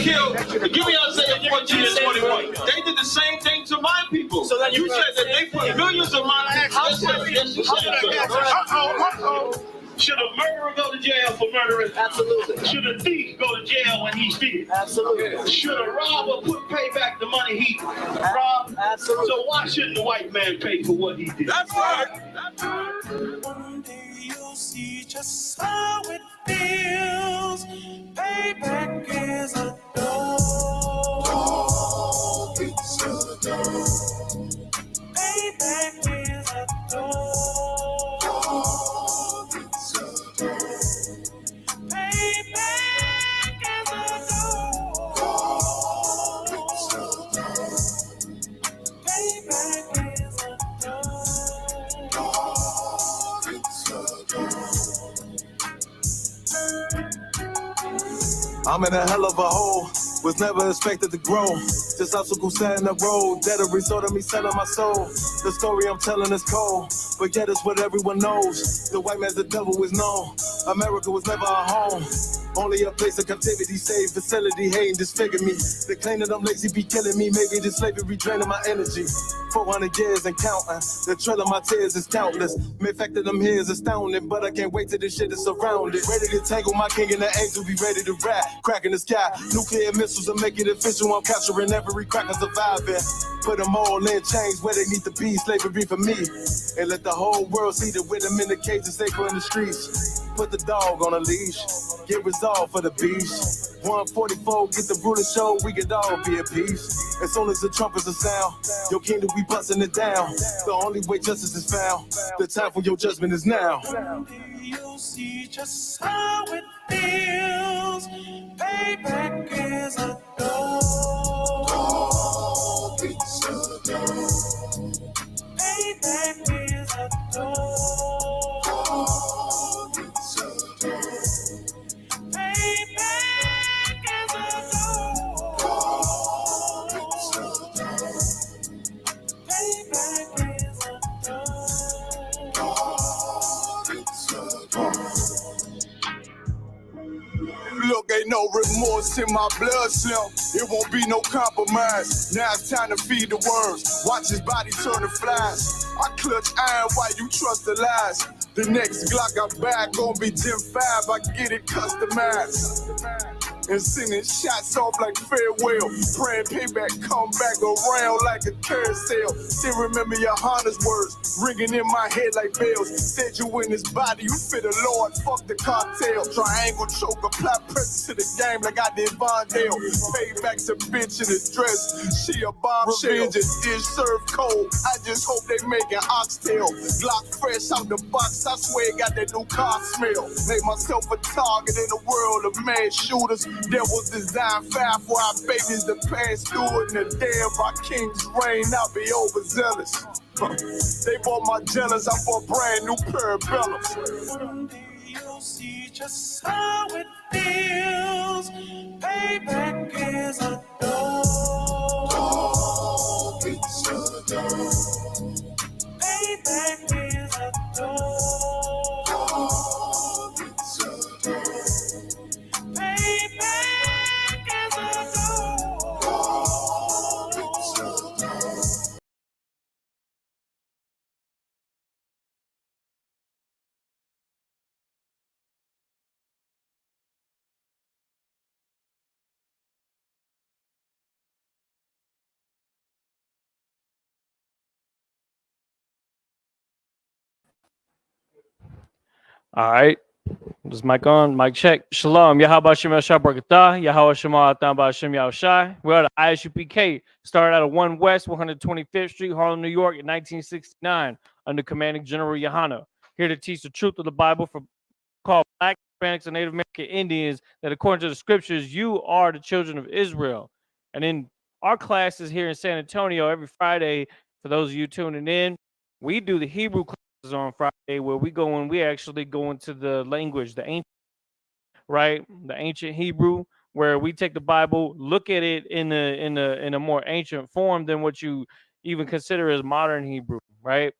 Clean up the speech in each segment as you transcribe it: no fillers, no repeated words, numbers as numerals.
killed. Give me Isaiah 14 and 21. They did the same thing to my people. So you said that they put millions of my actions. Should a murderer go to jail for murdering? Absolutely. Should a thief go to jail when he steals? Absolutely. Should a robber pay back the money he robbed? Absolutely. So why shouldn't the white man pay for what he did? That's right. That's right. One day you'll see just how it feels. Payback is a dog. It's a dog. Payback is a dog. I'm in a hell of a hole, was never expected to grow. This obstacle sat in the road, that a result of me selling my soul. The story I'm telling is cold, but yet it's what everyone knows. The white man's the devil is known. America was never our home. Only a place of captivity, safe facility, hating disfigure me. They claim that I'm lazy, be killing me. Maybe this slavery draining my energy. 400 years and counting. The trail of my tears is countless. The fact that I'm here is astounding, but I can't wait till this shit is surrounded. Ready to tangle my king and the angel, be ready to rap. Crack in the sky, nuclear missiles will make it official. I'm capturing every cracker surviving. Put them all in chains where they need to be. Slavery for me. And let the whole world see that with them in the cages, safer in the streets. Put the dog on a leash. Get resolved for the beast. 144, get the brutal show, we could all be at peace. As soon as the trumpets are sound, your kingdom, we busting it down. The only way justice is found, the time for your judgment is now. You'll see just how it feels. Payback is a dog. It's a dog. Payback is a dog. It's a dog. Payback is a dog. It's a dog. Payback is a dog. It's a dog. Look, ain't no remorse in my blood slim. It won't be no compromise. Now it's time to feed the worms. Watch his body turn to flies. I clutch iron while you trust the lies. The next Glock I buy gon' be Gen 5. I get it customized. And sending shots off like farewell. Praying payback come back around like a carousel. Still remember your Honda's words ringing in my head like bells. Said you in his body, you fit the Lord, fuck the cartel. Triangle choke, apply pressure to the game like I did Vondale. Payback's a bitch in a dress, she a bombshell. Revenge is served cold, I just hope they making oxtail. Glock fresh out the box, I swear it got that new car smell. Made myself a target in a world of mad shooters. Devils design fire for our babies to pass through it. In the day of our king's reign, I'll be overzealous. They bought my jealous, I bought brand new parabellums. One day you'll see just how it feels. Payback is a dog. It's a dog. Payback is a dog. It's a dog. Payback is a dog. It's a dog. All right. Is mic on? Mic check. Shalom. Yahweh Shem Yahshua Barakatah. Yahweh Shema Atam Ba'Shem Yahushai. We're at Isupk. Started out of 1 West, 125th Street, Harlem, New York in 1969 under Commanding General Yohana. Here to teach the truth of the Bible for called Black, Hispanics, and Native American Indians that according to the scriptures, you are the children of Israel. And in our classes here in San Antonio every Friday, for those of you tuning in, we do the Hebrew classes on Friday where we actually go into the language, the ancient, right? The ancient Hebrew, where we take the Bible, look at it in a more ancient form than what you even consider as modern Hebrew, right?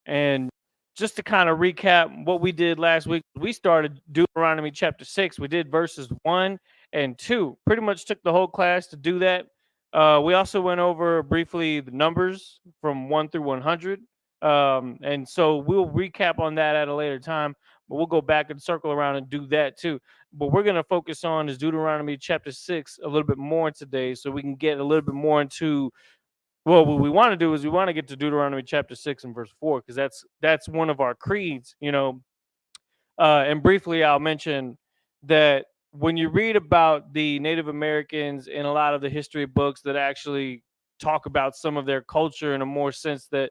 And just to kind of recap what we did last week, we started Deuteronomy chapter 6. We did verses 1 and 2. Pretty much took the whole class to do that. We also went over briefly the numbers from 1 through 100. And so we'll recap on that at a later time, but we'll go back and circle around and do that too. But we're going to focus on is Deuteronomy chapter 6 a little bit more today, so we can get a little bit more into, well, what we want to do is we want to get to Deuteronomy chapter 6 and verse 4, because that's one of our creeds, you know. And briefly, I'll mention that when you read about the Native Americans in a lot of the history books that actually talk about some of their culture in a more sense that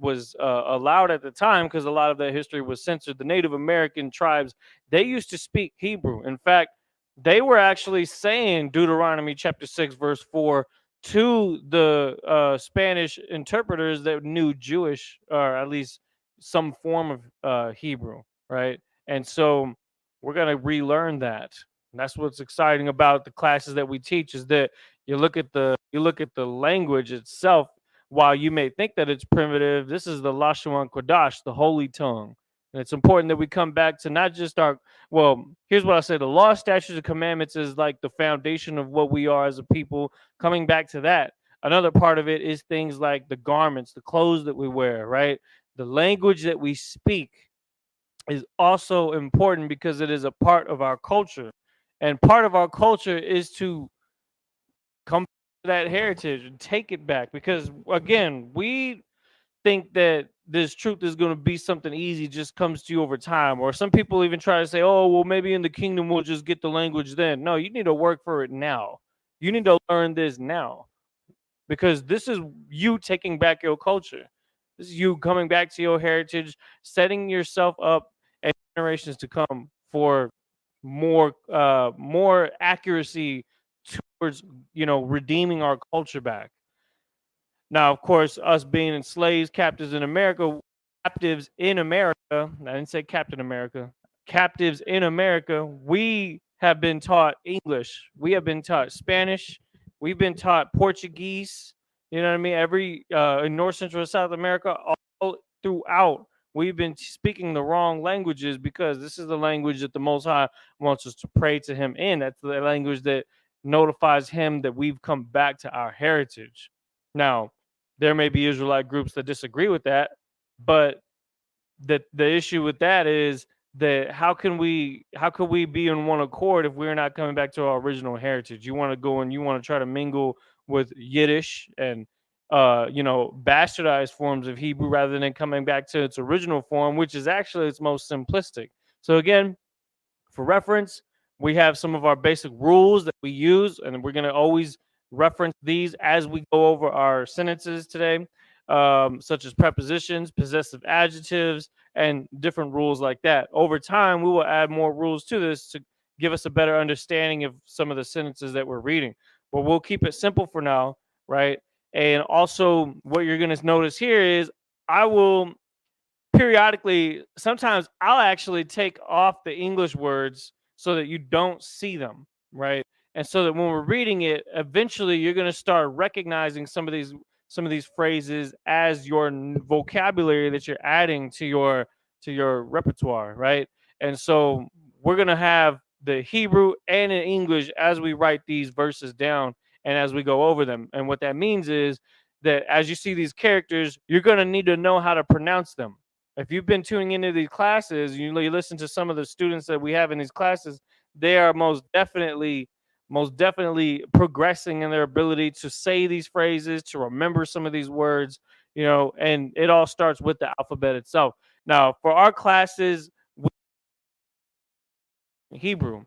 was allowed at the time, because a lot of that history was censored. The Native American tribes, they used to speak Hebrew. In fact, they were actually saying Deuteronomy chapter 6 verse 4 to the Spanish interpreters that knew Jewish, or at least some form of Hebrew, right? And so we're going to relearn that. And that's what's exciting about the classes that we teach, is that you look at the language itself. While you may think that it's primitive, this is the Lashon Kodash, the holy tongue. And it's important that we come back to not just our, well, here's what I say: the law, statutes, and commandments is like the foundation of what we are as a people. Coming back to that, another part of it is things like the garments, the clothes that we wear, right? The language that we speak is also important because it is a part of our culture. And part of our culture is to come to that heritage and take it back, because again, we think that this truth is going to be something easy, just comes to you over time. Or some people even try to say, oh, well, maybe in the kingdom we'll just get the language then. No, you need to work for it now. You need to learn this now, because this is you taking back your culture. This is you coming back to your heritage, setting yourself up and generations to come for more accuracy towards, you know, redeeming our culture back. Now, of course, us being enslaved captives in America, I didn't say Captain America, captives in America, we have been taught English. We have been taught Spanish. We've been taught Portuguese. You know what I mean? Every in North Central and South America, all throughout, we've been speaking the wrong languages, because this is the language that the Most High wants us to pray to Him in. That's the language that notifies Him that we've come back to our heritage. Now, there may be Israelite groups that disagree with that, but the issue with that is that how can we be in one accord if we're not coming back to our original heritage? You want to go and you want to try to mingle with Yiddish and bastardized forms of Hebrew rather than coming back to its original form, which is actually its most simplistic. So again, for reference, we have some of our basic rules that we use, and we're going to always reference these as we go over our sentences today, such as prepositions, possessive adjectives, and different rules like that. Over time, we will add more rules to this to give us a better understanding of some of the sentences that we're reading. But we'll keep it simple for now, right? And also, what you're going to notice here is I will periodically, sometimes I'll actually take off the English words so that you don't see them, right? And so that when we're reading it, eventually you're going to start recognizing some of these phrases as your vocabulary that you're adding to your repertoire, right? And so we're going to have the Hebrew and in English as we write these verses down and as we go over them. And what that means is that as you see these characters, you're going to need to know how to pronounce them. If you've been tuning into these classes, you listen to some of the students that we have in these classes, they are most definitely progressing in their ability to say these phrases, to remember some of these words, and it all starts with the alphabet itself. Now, for our classes, Hebrew,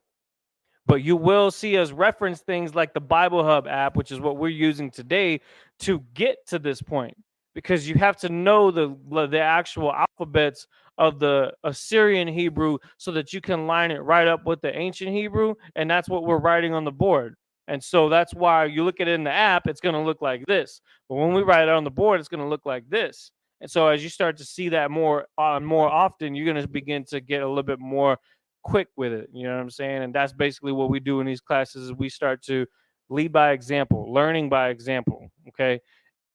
but you will see us reference things like the Bible Hub app, which is what we're using today to get to this point, because you have to know the actual alphabets of the Assyrian Hebrew so that you can line it right up with the ancient Hebrew, and that's what we're writing on the board. And so that's why you look at it in the app, it's going to look like this. But when we write it on the board, it's going to look like this. And so as you start to see that more often, you're going to begin to get a little bit more quick with it. You know what I'm saying? And that's basically what we do in these classes, is we start to lead by example, learning by example. Okay.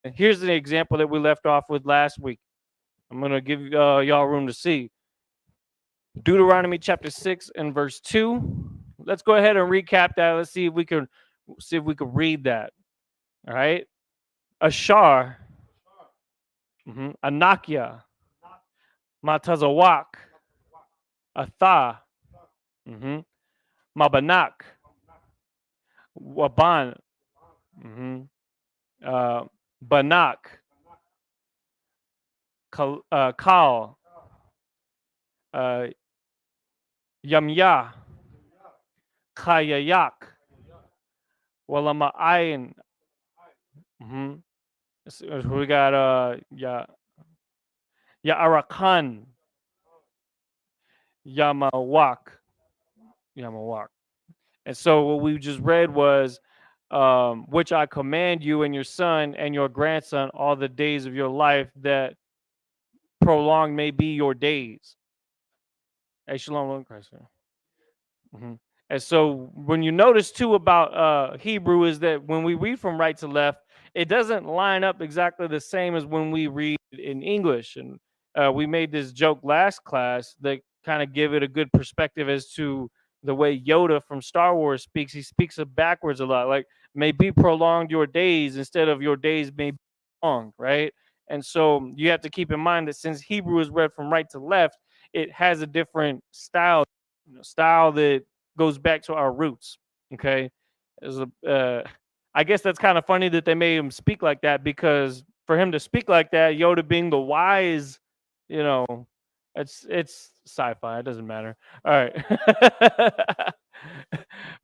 And here's the example that we left off with last week. I'm going to give y'all room to see. Deuteronomy chapter 6 and verse 2. let's go ahead and recap that. Let's see if we can read that. All right. Ashar, Anakia, Matazawak, Atha, Mabanak, Waban, Banak, Kal, Yamya, Kayayak, Walama'ayin. So we got Arakan, Yamawak. And so what we just read was, which I command you and your son and your grandson all the days of your life, that prolonged may be your days. Hey, shalom, Christ. And so when you notice too about Hebrew is that when we read from right to left, it doesn't line up exactly the same as when we read in English. And we made this joke last class that kind of give it a good perspective as to the way Yoda from Star Wars speaks. He speaks it backwards a lot, like may be prolonged your days instead of your days may be prolonged, right? And so you have to keep in mind that since Hebrew is read from right to left, it has a different style that goes back to our roots. Okay, I guess that's kind of funny that they made him speak like that, because for him to speak like that, Yoda being the wise, it's sci-fi. It doesn't matter. All right,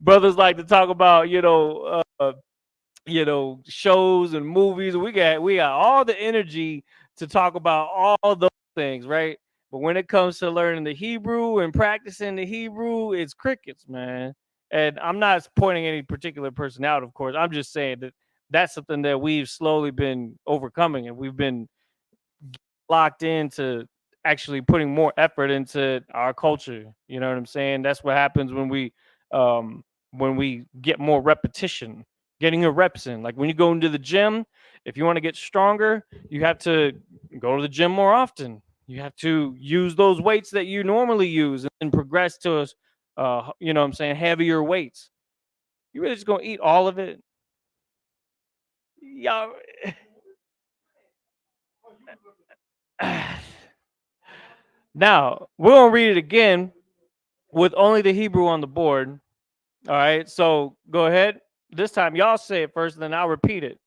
brothers like to talk about shows and movies. We got all the energy to talk about all those things, right? But when it comes to learning the Hebrew and practicing the Hebrew, it's crickets, man. And I'm not pointing any particular person out, of course. I'm just saying that that's something that we've slowly been overcoming, and we've been locked into actually putting more effort into our culture. You know what I'm saying? That's what happens when we get more repetition, getting your reps in. Like when you go into the gym, if you want to get stronger, you have to go to the gym more often. You have to use those weights that you normally use and progress to you know what I'm saying, heavier weights. You really just gonna eat all of it? Y'all. Now we're gonna read it again with only the Hebrew on the board. All right, so go ahead. This time y'all say it first, and then I'll repeat it.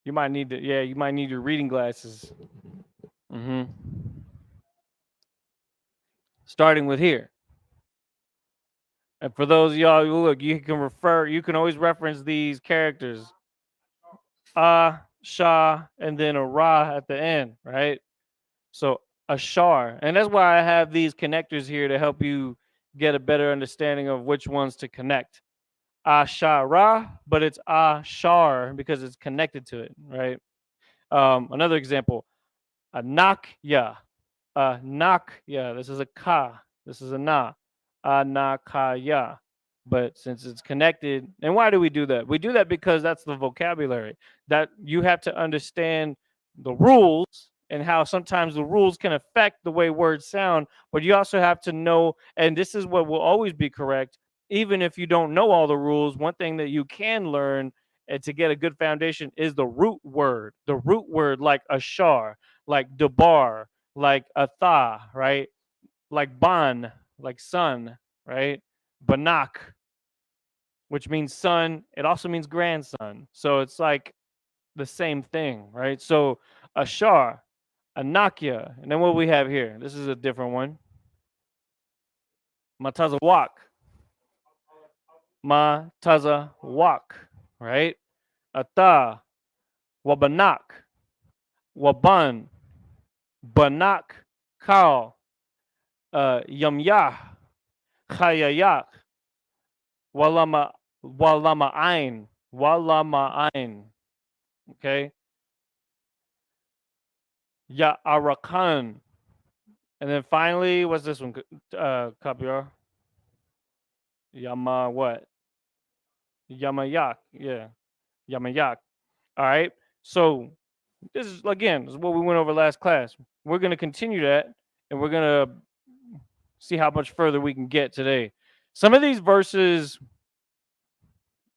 You might need to, yeah, you might need your reading glasses. Starting with here. And for those of y'all who look, you can always reference these characters. Shah, and then a Ra at the end, right? So Ashar. And that's why I have these connectors here to help you get a better understanding of which ones to connect. Ashara, but it's Ashar because it's connected to it, right? Another example, Anakya. Nakya. This is a ka. This is a na. Anakaya. But since it's connected, and why do we do that? We do that because that's the vocabulary, that you have to understand the rules and how sometimes the rules can affect the way words sound, but you also have to know, and this is what will always be correct, even if you don't know all the rules. One thing that you can learn and to get a good foundation is the root word. The root word, like ashar, like debar, like atha, right? Like ban, like son, right? Banak, which means son. It also means grandson. So it's like the same thing, right? So ashar, anakia, and then what we have here. This is a different one. Matazawak. Matazawak, right? Ata, wabanak, waban, banak, kal, yamyah, chayayak, walama'ain. Okay. Ya'arakan. And then finally, what's this one? Kabiar? Yama what? Yamayak. Yeah. Yamayak. All right. So this is what we went over last class. We're going to continue that, and we're going to see how much further we can get today. Some of these verses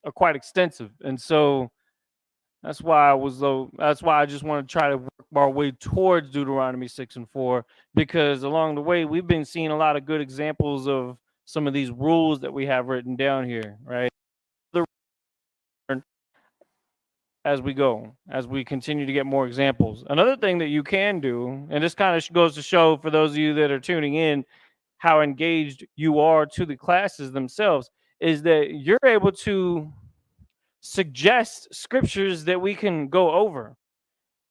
are quite extensive, and so that's why I just want to try to work our way towards Deuteronomy 6 and 4, because along the way we've been seeing a lot of good examples of some of these rules that we have written down here, right? As we go, as we continue to get more examples. Another thing that you can do, and this kind of goes to show for those of you that are tuning in how engaged you are to the classes themselves, is that you're able to suggest scriptures that we can go over.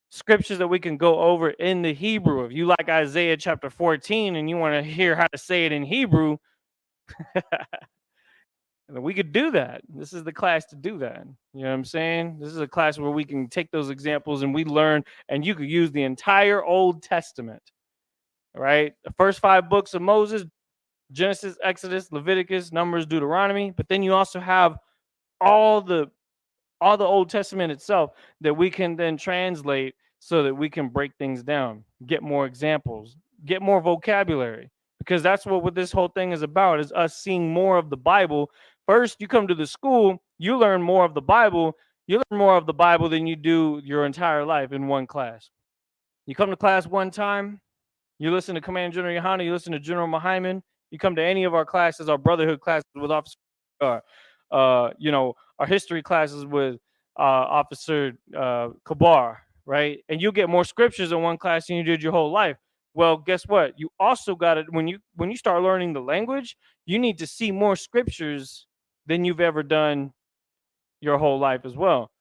Scriptures that we can go over in the Hebrew. If you like Isaiah chapter 14 and you want to hear how to say it in Hebrew, we could do that. This is the class to do that. You know what I'm saying? This is a class where we can take those examples and we learn, and you could use the entire Old Testament, right? The first 5 books of Moses, Genesis, Exodus, Leviticus, Numbers, Deuteronomy, but then you also have all the Old Testament itself that we can then translate so that we can break things down, get more examples, get more vocabulary, because that's what this whole thing is about, is us seeing more of the Bible. First, you come to the school, you learn more of the Bible. You learn more of the Bible than you do your entire life in one class. You come to class one time, you listen to Command General Yohana, you listen to General Mahyman, you come to any of our classes, our brotherhood classes with Officer, our history classes with Officer Kabar, right? And you get more scriptures in one class than you did your whole life. Well, guess what? You also got it when you start learning the language, you need to see more scriptures than you've ever done your whole life as well.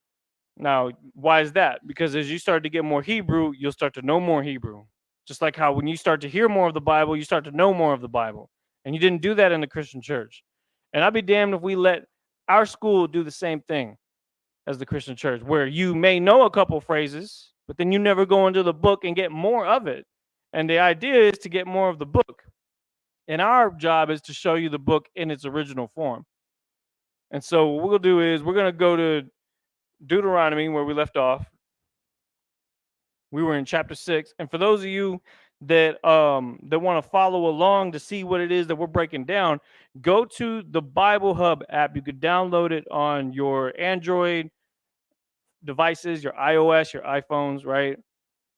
Now, why is that? Because as you start to get more Hebrew, you'll start to know more Hebrew. Just like how when you start to hear more of the Bible, you start to know more of the Bible. And you didn't do that in the Christian church. And I'd be damned if we let our school do the same thing as the Christian church, where you may know a couple phrases, but then you never go into the book and get more of it. And the idea is to get more of the book. And our job is to show you the book in its original form. And so what we'll do is we're going to go to Deuteronomy, where we left off. We were in chapter 6, and for those of you that want to follow along to see what it is that we're breaking down, go to the Bible Hub app. You could download it on your Android devices, your iOS, your iPhones, right?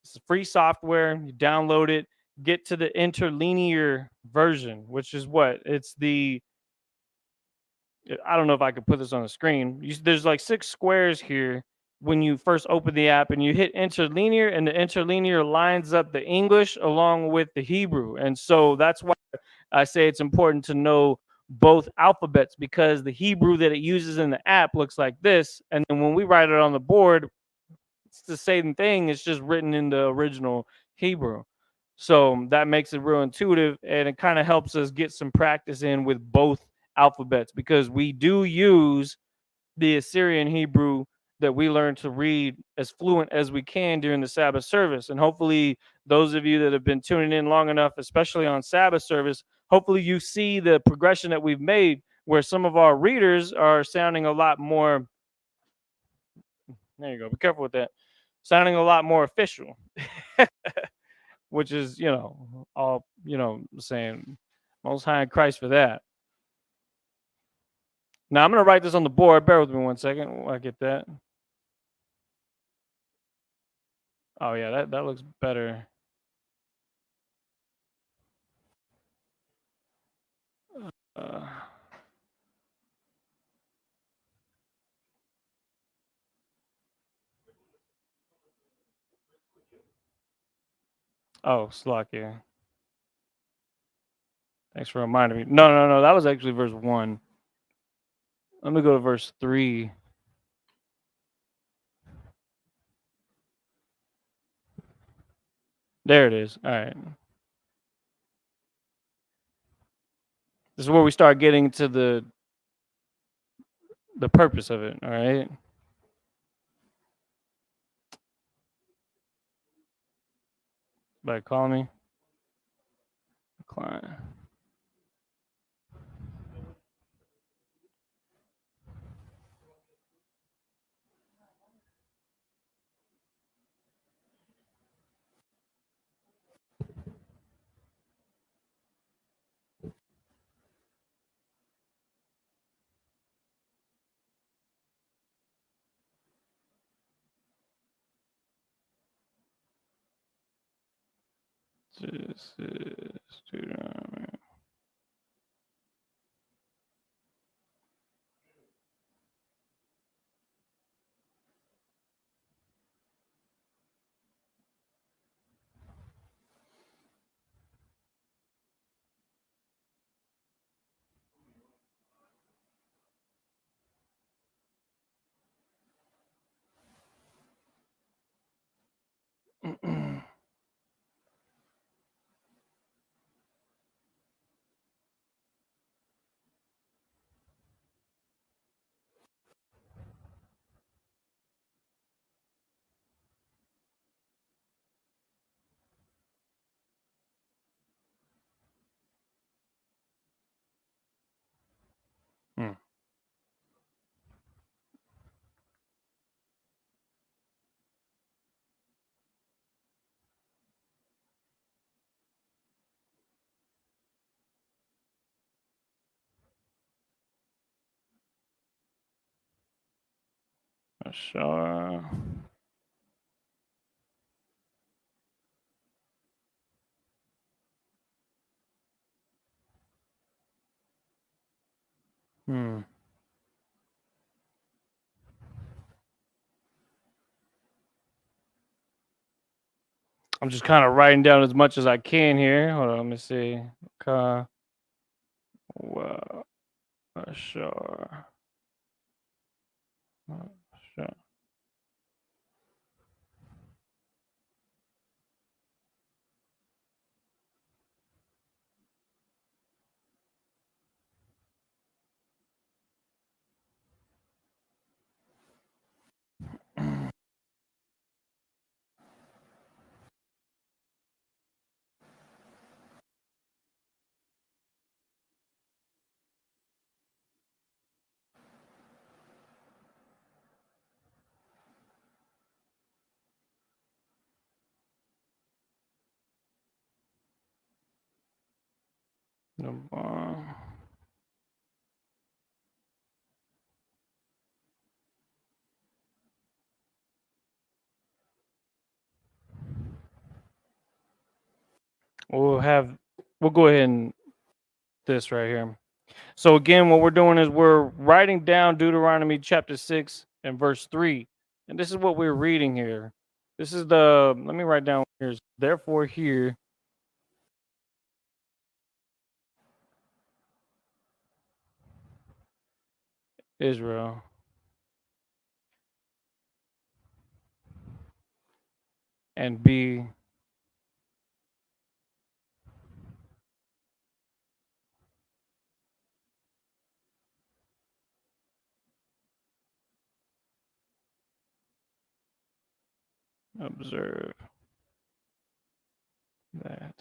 It's free software. You download it, get to the interlinear version, which is what? It's the, I don't know if I could put this on the screen. There's like 6 squares here when you first open the app, and you hit interlinear, and the interlinear lines up the English along with the Hebrew. And so that's why I say it's important to know both alphabets, because the Hebrew that it uses in the app looks like this. And then when we write it on the board, it's the same thing. It's just written in the original Hebrew. So that makes it real intuitive, and it kind of helps us get some practice in with both alphabets, because we do use the Assyrian Hebrew that we learn to read as fluent as we can during the Sabbath service. And hopefully those of you that have been tuning in long enough, especially on Sabbath service, hopefully you see the progression that we've made, where some of our readers are sounding a lot more, there you go, be careful with that, sounding a lot more official, which is, all, saying most high in Christ for that. Now I'm going to write this on the board. Bear with me one second while I get that. Oh yeah, that looks better. Slovakia. Thanks for reminding me. No. That was actually verse 1. Let me go to verse 3. There it is. All right. This is where we start getting to the purpose of it. All right. By calling me. Client. This is Deuteronomy. Sure. I'm just kind of writing down as much as I can here. Hold on, let me see. Well, sure. Sure. No bar. We'll go ahead and this right here. So again, what we're doing is we're writing down Deuteronomy chapter 6 and verse 3. And this is what we're reading here. This is let me write down here. Therefore here Israel and be observe that.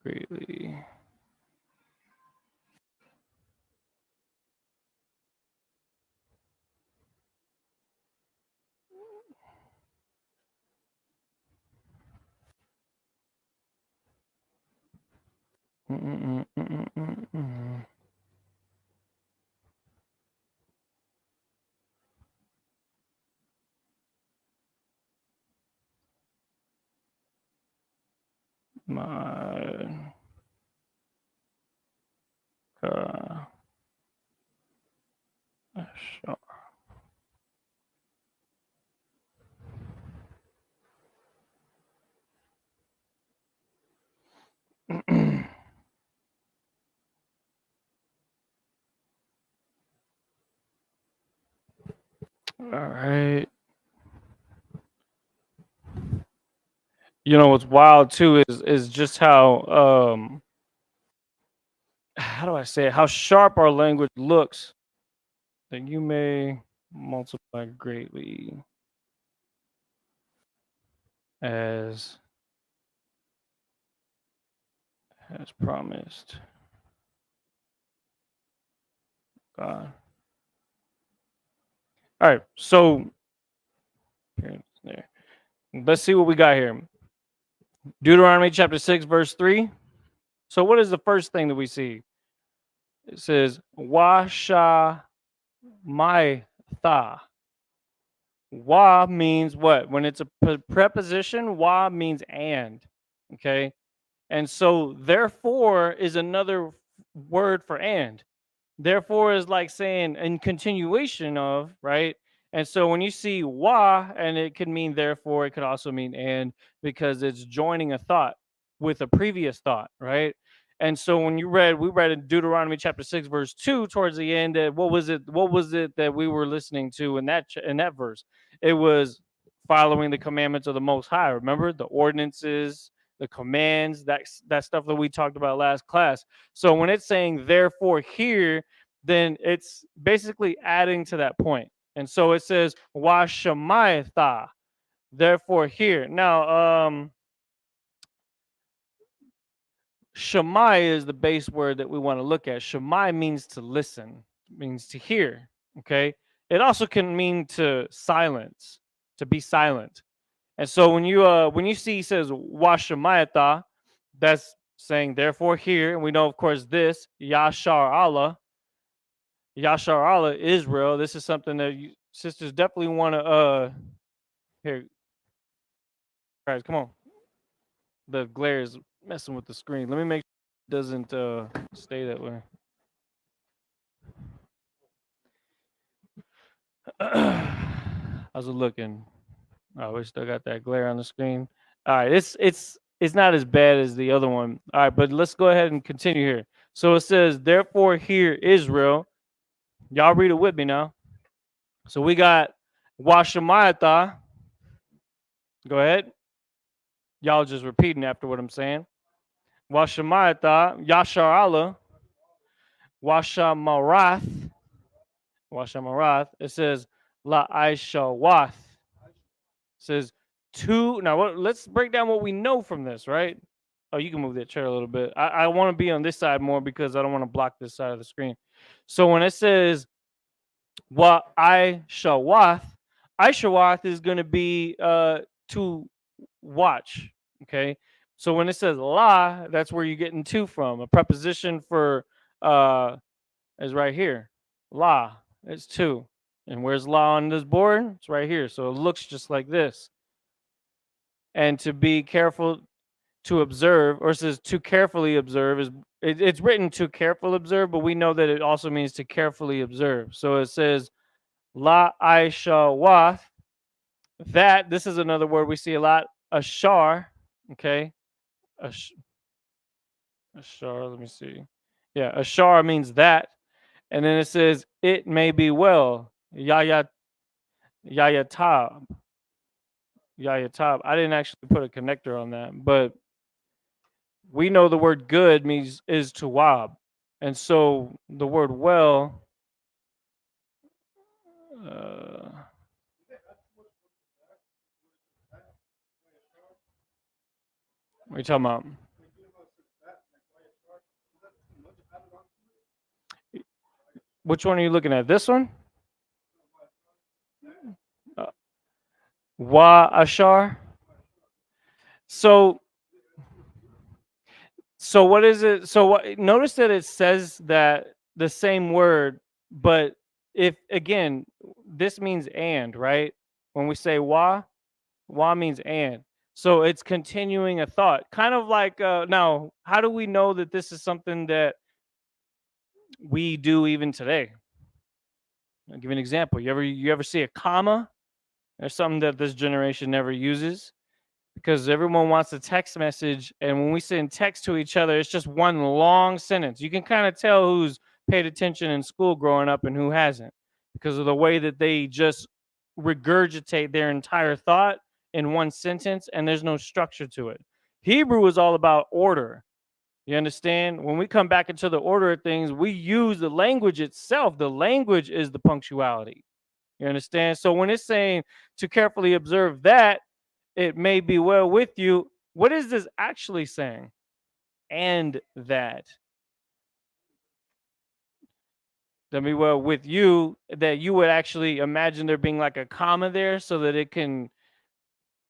Greatly. My sure. All right. You know what's wild too is just how do I say it? How sharp our language looks. That you may multiply greatly as promised. God. All right, so here, there. Let's see what we got here. Deuteronomy chapter 6, verse 3. So what is the first thing that we see? It says, Washa my tha. Wa means what? When it's a preposition, wa means and. Okay. And so therefore is another word for and. Therefore is like saying in continuation of, right? And so when you see wa, and it can mean therefore, it could also mean and, because it's joining a thought with a previous thought, right? And so when we read in Deuteronomy chapter 6, verse 2 towards the end, that what was it that we were listening to in that verse? It was following the commandments of the Most High. Remember the ordinances, the commands, that stuff that we talked about last class. So when it's saying therefore here, then it's basically adding to that point. And so it says washamayatha, therefore here. Now, Shammai is the base word that we want to look at. Shammai means to listen, means to hear. Okay. It also can mean to silence, to be silent. And so when you see it says washamayatha, that's saying therefore here, and we know of course this Yashar Allah, Israel. This is something that you sisters definitely want to here, guys, come on. The glare is messing with the screen. Let me make sure it doesn't stay that way. How's it looking? Oh, we still got that glare on the screen. All right, it's not as bad as the other one. All right, but let's go ahead and continue here. So it says, therefore, hear Israel. Y'all read it with me now. So we got Washamayatha. Go ahead. Y'all just repeating after what I'm saying. Washamayatha, Yashar Allah, Washamarath. It says La Aishawath. It says two. Now let's break down what we know from this, right? Oh, you can move that chair a little bit. I want to be on this side more because I don't want to block this side of the screen. So when it says Wa Aishawath is going to be to watch. Okay. So when it says la, that's where you're getting two from. A preposition for is right here. La, it's two. And where's la on this board? It's right here. So it looks just like this. And to be careful to observe, or it says to carefully observe, is it's written to careful observe, but we know that it also means to carefully observe. So it says la aisha wath. That, this is another word we see a lot. Ashar, okay. Ashar, let me see. Yeah, ashar means that. And then it says, it may be well. Yayatab. I didn't actually put a connector on that, but we know the word good means is tawab. And so the word well, what are you talking about? Which one are you looking at? This one? Wa ashar. So what is it? So what, notice that it says that the same word, but if again, this means and, right? When we say wa means and. So it's continuing a thought. Kind of like now, how do we know that this is something that we do even today? I'll give you an example. You ever see a comma? There's something that this generation never uses, because everyone wants a text message, and when we send text to each other, it's just one long sentence. You can kind of tell who's paid attention in school growing up and who hasn't, because of the way that they just regurgitate their entire thought in one sentence, and there's no structure to it. Hebrew is all about order. You understand? When we come back into the order of things, we use the language itself. The language is the punctuality. You understand? So when it's saying to carefully observe that, it may be well with you, what is this actually saying? And that. That be well with you, that you would actually imagine there being like a comma there so that it can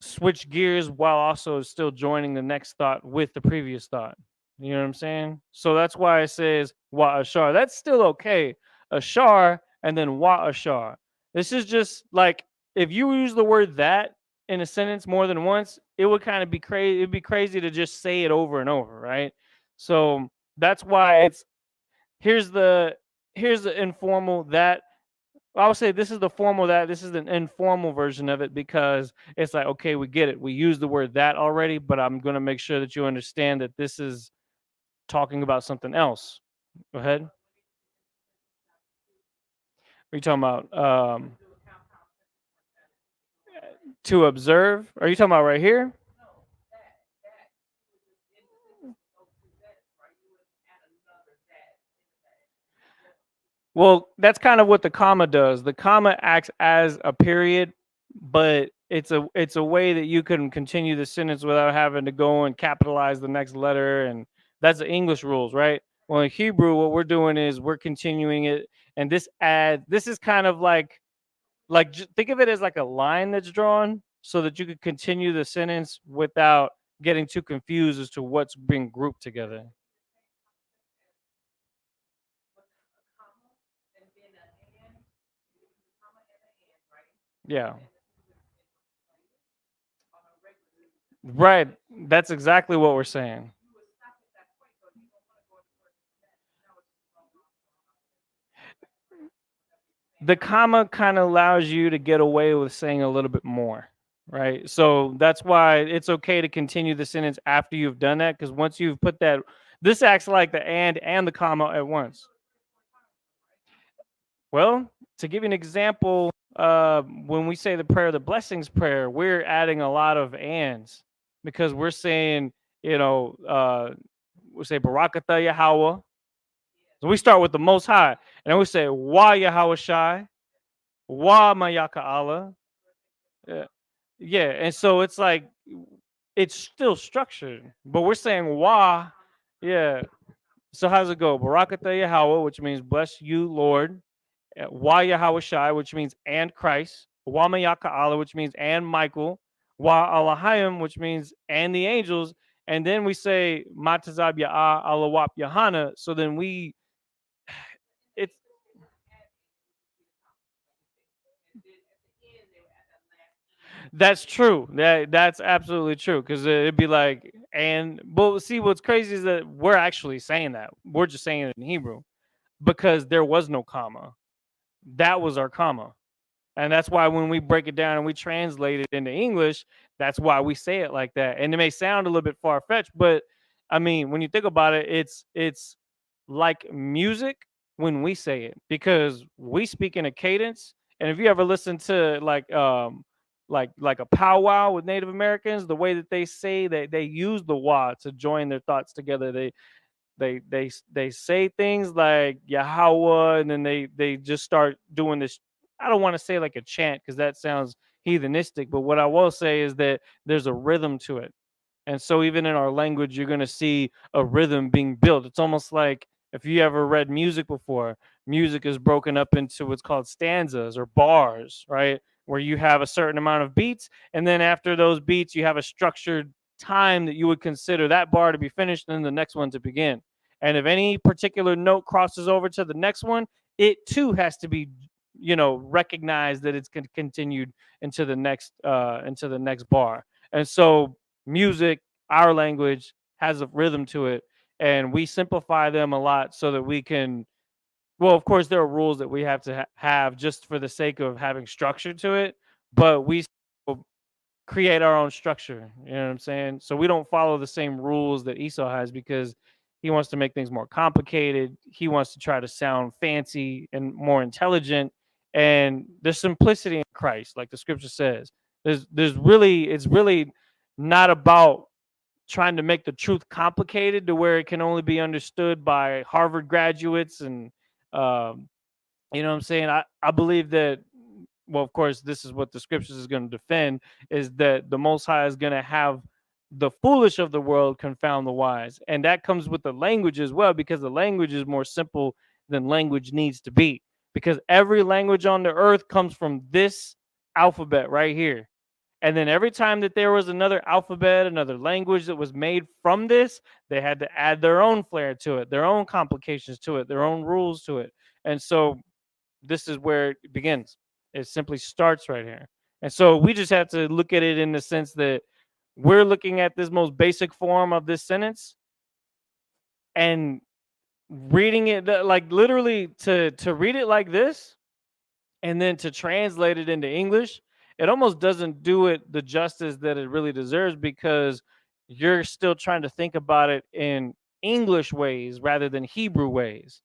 switch gears while also still joining the next thought with the previous thought. You know what I'm saying? So that's why it says wa ashar. That's still okay. Ashar and then wa ashar. This is just like if you use the word that in a sentence more than once, it would kind of be crazy. It'd be crazy to just say it over and over, right? So that's why it's here's the informal that I would say this is the formal that this is an informal version of it because it's like, okay, we get it. We use the word that already, but I'm going to make sure that you understand that this is talking about something else. Go ahead. What are you talking about? To observe? Are you talking about right here? Well, that's kind of what the comma does. The comma acts as a period, but it's a way that you can continue the sentence without having to go and capitalize the next letter, and that's the English rules, right? Well, in Hebrew, what we're doing is we're continuing it, and this is kind of like think of it as like a line that's drawn so that you could continue the sentence without getting too confused as to what's being grouped together. Yeah. Right. That's exactly what we're saying. The comma kind of allows you to get away with saying a little bit more, right? So that's why it's okay to continue the sentence after you've done that, because once you've put that, this acts like the and the comma at once. Well, to give you an example, when we say the prayer, the blessings prayer, we're adding a lot of ands because we're saying, we say Barakatah Yahweh. So we start with the Most High, and then we say Wa Yahweh Shai, Wa Mayaka Allah. Yeah, yeah, and so it's like it's still structured, but we're saying Wa. Yeah. So how's it go? Barakatah Yahweh, which means bless you, Lord. Wa Yahweh Shai, which means and Christ. Wa Mayaka Allah, which means and Michael. Wa Allahayim, which means and the angels. And then we say Matazab Ya'ah Alawap Yahana. So then it's that's true. That's absolutely true. Because it'd be like but see what's crazy is that we're actually saying that. We're just saying it in Hebrew because there was no comma. That was our comma. And that's why when we break it down and we translate it into English, that's why we say it like that. And it may sound a little bit far fetched, but I mean, when you think about it, it's like music when we say it because we speak in a cadence. And if you ever listen to like a powwow with Native Americans, the way that they say that they use the wa to join their thoughts together, they say things like Yahweh, and then they just start doing this. I don't want to say like a chant because that sounds heathenistic, but what I will say is that there's a rhythm to it. And so even in our language, you're going to see a rhythm being built. It's almost like if you ever read music before, music is broken up into what's called stanzas or bars, right? Where you have a certain amount of beats. And then after those beats, you have a structured time that you would consider that bar to be finished and then the next one to begin. And if any particular note crosses over to the next one, it too has to be, recognized that it's continued into the next bar. And so music, our language, has a rhythm to it, and we simplify them a lot so that we can. Well, of course, there are rules that we have to have just for the sake of having structure to it, but we still create our own structure. You know what I'm saying? So we don't follow the same rules that Esau has because he wants to make things more complicated. He wants to try to sound fancy and more intelligent. And there's simplicity in Christ, like the scripture says. It's really not about trying to make the truth complicated to where it can only be understood by Harvard graduates. And you know what I'm saying? I believe that, well, of course, this is what the scriptures is going to defend, is that the Most High is going to have the foolish of the world confound the wise. And that comes with the language as well, because the language is more simple than language needs to be, because every language on the earth comes from this alphabet right here. And then every time that there was another alphabet, another language that was made from this, they had to add their own flair to it, their own complications to it, their own rules to it. And so this is where it begins. It simply starts right here. And so we just have to look at it in the sense that we're looking at this most basic form of this sentence and reading it like literally to read it like this and then to translate it into English, it almost doesn't do it the justice that it really deserves, because you're still trying to think about it in English ways rather than Hebrew ways.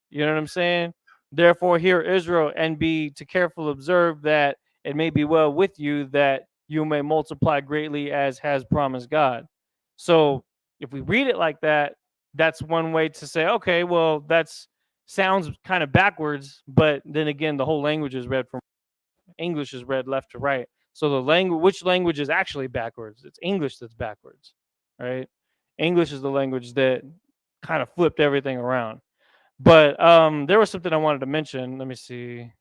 You know what I'm saying? Therefore, hear Israel, and be to careful observe that it may be well with you, that you may multiply greatly as has promised God. So if we read it like that, that's one way to say, okay, well, that's sounds kind of backwards, but then again, the whole language is read from English is read left to right. So the language, which language is actually backwards? It's English that's backwards, right? English is the language that kind of flipped everything around. But there was something I wanted to mention. Let me see.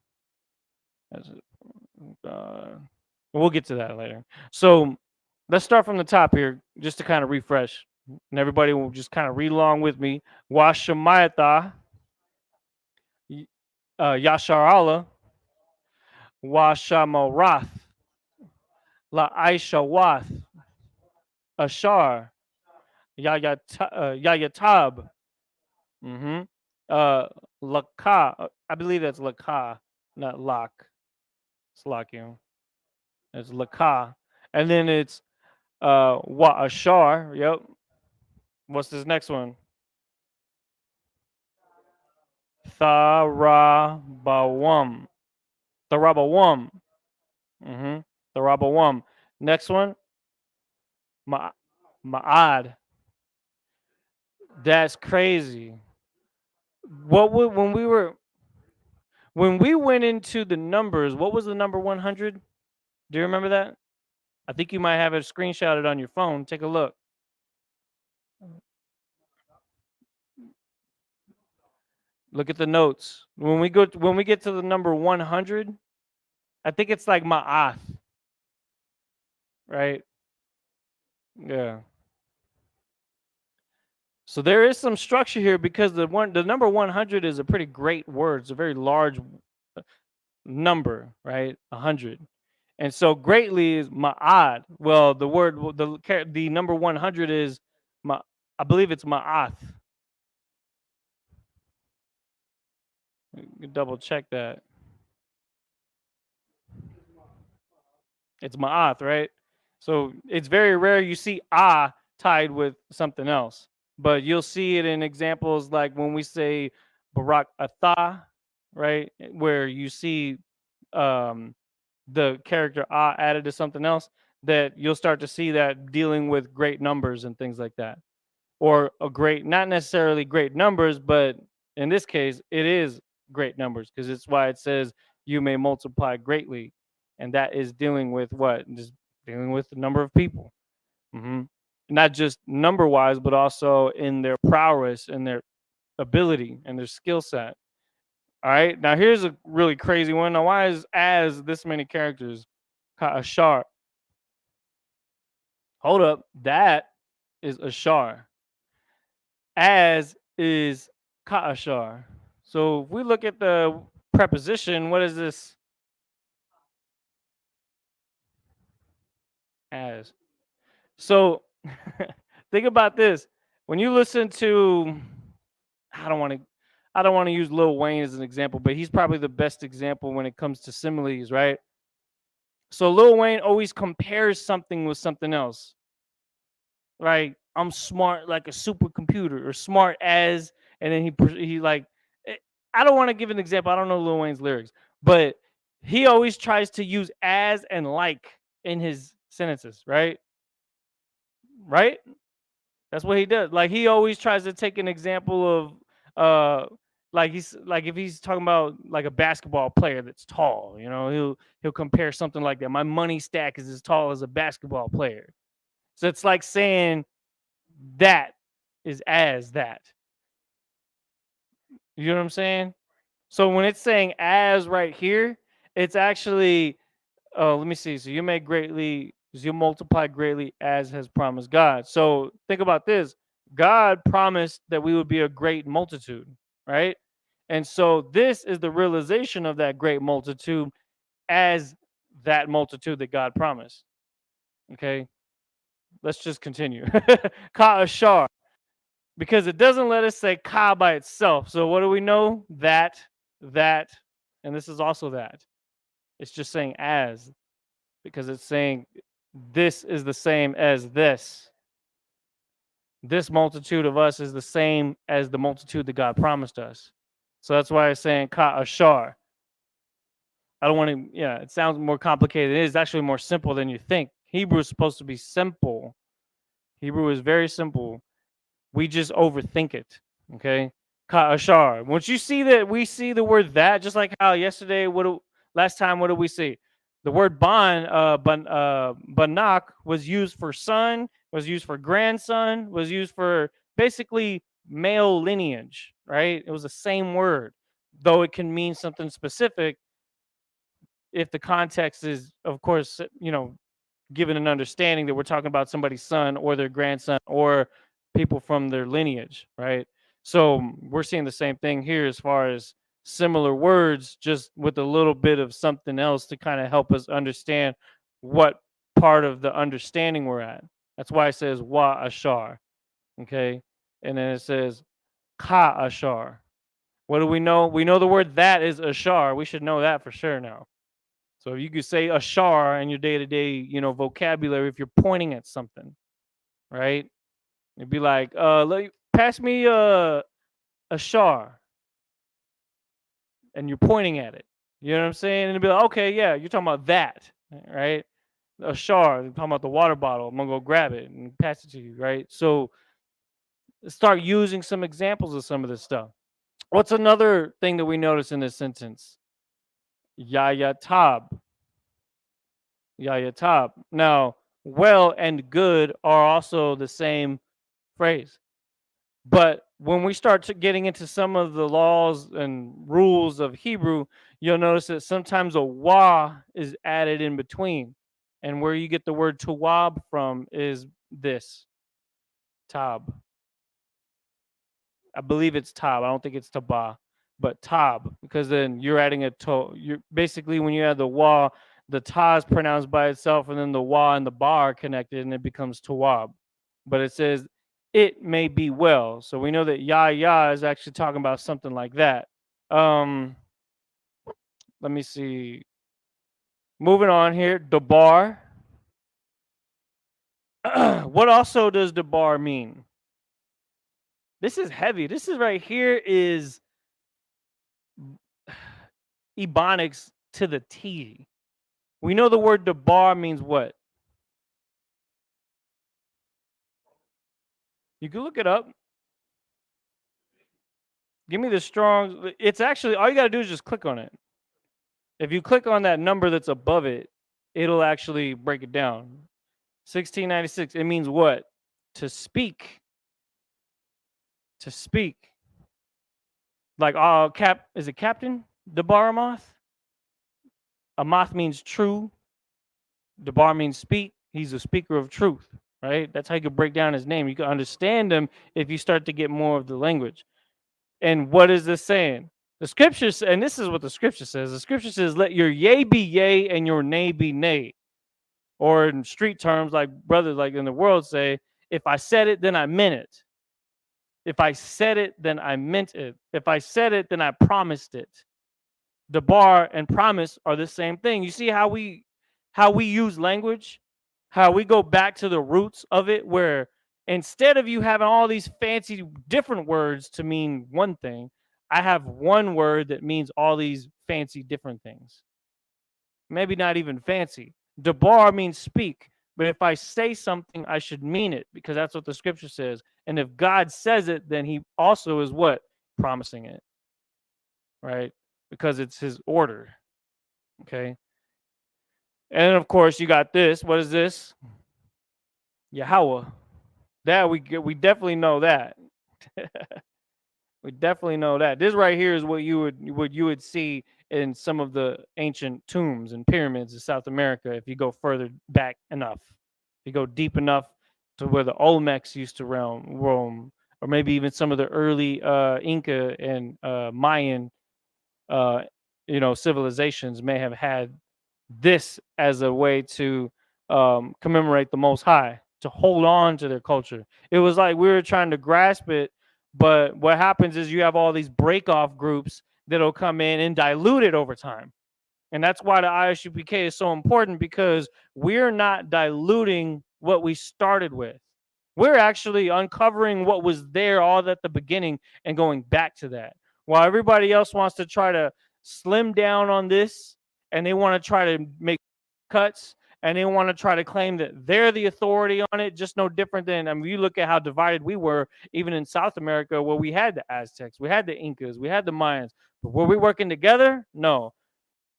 We'll get to that later. So let's start from the top here, just to kind of refresh, and everybody will just kind of read along with me. Washamayatha, Yasharala, Washamorath, La Aishawath, Ashar, Yayatab, Laka. I believe that's Laka, not Lak. It's Lakim. It's Laka. And then it's Wa Ashar. Yep. What's this next one? Tharabawam. Tharabawam. Tharabawam. Next one. Ma'ad. That's crazy. What would when we went into the numbers, what was the number 100? Do you remember that? I think you might have it screenshotted on your phone. Take a look. Look at the notes. When we get to the number 100, I think it's like ma'ath. Right? Yeah. So there is some structure here, because the number 100 is a pretty great word. It's a very large number, right? 100. And so greatly is ma'ad. Well, the number 100 is I believe it's ma'ath. Double check that. It's ma'ath, right? So it's very rare you see tied with something else, but you'll see it in examples like when we say Barak Atha, right? Where you see the character added to something else, that you'll start to see that dealing with great numbers and things like that. Or not necessarily great numbers, but in this case, it is great numbers, because it's why it says you may multiply greatly. And that is dealing with what? Just dealing with the number of people. Not just number wise, but also in their prowess and their ability and their skill set. All right. Now here's a really crazy one. Now, why is as this many characters? Ashar. Hold up. That is Ashar. As is Ka'ashar. So if we look at the preposition, what is this? As. So think about this. When you listen to, I don't want to use Lil Wayne as an example, but he's probably the best example when it comes to similes, right? So Lil Wayne always compares something with something else, right? I'm smart like a supercomputer, or smart as, and then he like, I don't want to give an example. I don't know Lil Wayne's lyrics, but he always tries to use as and like in his sentences, right? Right? That's what he does. Like he always tries to take an example of like if he's talking about like a basketball player that's tall, he'll compare something like that. My money stack is as tall as a basketball player. So it's like saying that is as that. You know what I'm saying? So when it's saying as right here, it's actually, let me see. So you multiply greatly as has promised God. So think about this. God promised that we would be a great multitude, right? And so this is the realization of that great multitude as that multitude that God promised. Okay, let's just continue. Ka ashar, because it doesn't let us say ka by itself. So what do we know? That, and this is also that. It's just saying as, because it's saying this is the same as this. This multitude of us is the same as the multitude that God promised us. So that's why it's saying ka ashar. I don't want to, yeah, it sounds more complicated. It is actually more simple than you think. Hebrew is supposed to be simple. Hebrew is very simple. We just overthink it. Okay. Ka ashar. Once you see that, we see the word that, just like how yesterday, last time, what did we see? The word banak was used for son, was used for grandson, was used for basically male lineage, right? It was the same word, though it can mean something specific if the context is, of course, given an understanding that we're talking about somebody's son or their grandson or people from their lineage, right? So we're seeing the same thing here as far as similar words, just with a little bit of something else to kind of help us understand what part of the understanding we're at. That's why it says wa ashar, okay? And then it says ka ashar. What do we know? We know the word that is ashar. We should know that for sure now. So if you could say ashar in your day-to-day, vocabulary, if you're pointing at something, right? It'd be like, pass me a ashar, and you're pointing at it. You know what I'm saying? And it'd be like, okay, yeah, you're talking about that, right? Ashar, you're talking about the water bottle. I'm gonna go grab it and pass it to you, right? So start using some examples of some of this stuff. What's another thing that we notice in this sentence? Yayatab. Yayatab. Now, well and good are also the same phrase. But when we start getting into some of the laws and rules of Hebrew, you'll notice that sometimes a wa is added in between. And where you get the word tawab from is this, tab. I believe it's tab. I don't think it's taba, but tab, because then you're adding a to. You're basically, when you add the wa, the ta is pronounced by itself, and then the wa and the ba are connected, and it becomes tawab. But it says it may be well, so we know that ya is actually talking about something like that. Let me see. Moving on here, dabar. What also does dabar mean? This is heavy. This is right here is Ebonics to the T. We know the word dabar means what? You can look it up. Give me the strong. It's actually, all you got to do is just click on it. If you click on that number that's above it, it'll actually break it down. 1696. It means what? To speak. To speak. Like, is it Captain Dabar Amoth? Amoth means true. Dabar means speak. He's a speaker of truth, right? That's how you can break down his name. You can understand him if you start to get more of the language. And what is this saying? The scriptures, and this is what the scripture says. The scripture says, let your yea be yea and your nay be nay. Or in street terms, like brothers like in the world say, if I said it, then I meant it. If I said it, then I meant it. If I said it, then I promised it. Dabar and promise are the same thing. You see how we use language, how we go back to the roots of it, where instead of you having all these fancy different words to mean one thing, I have one word that means all these fancy different things. Maybe not even fancy. Dabar means speak, but if I say something, I should mean it, because that's what the scripture says. And if God says it, then he also is what? Promising it, right? Because it's his order, okay? And of course, you got this. What is this? Yahweh. That we definitely know that. We definitely know that. This right here is what you would see in some of the ancient tombs and pyramids of South America if you go further back enough. If you go deep enough to where the Olmecs used to roam, or maybe even some of the early Inca and Mayan uh, civilizations may have had this as a way to commemorate the Most High, to hold on to their culture. It was like we were trying to grasp it, but what happens is you have all these break off groups that'll come in and dilute it over time. And that's why the ISUPK is so important, because we're not diluting what we started with. We're actually uncovering what was there all at the beginning and going back to that. While everybody else wants to try to slim down on this, and they want to try to make cuts, and they want to try to claim that they're the authority on it, just no different than, I mean, you look at how divided we were even in South America, where we had the Aztecs, we had the Incas, we had the Mayans, but were we working together? No.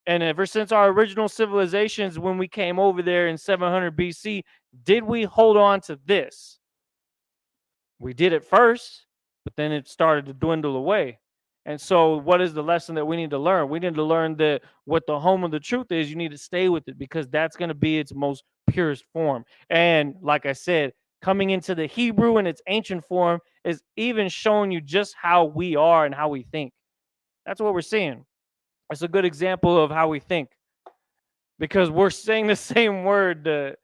And ever since our original civilizations, when we came over there in 700 BC, did we hold on to this? We did it first, but then it started to dwindle away. And so, what is the lesson that we need to learn? We need to learn that what the home of the truth is, you need to stay with it, because that's going to be its most purest form. And like I said, coming into the Hebrew in its ancient form is even showing you just how we are and how we think. That's what we're seeing. It's a good example of how we think, because we're saying the same word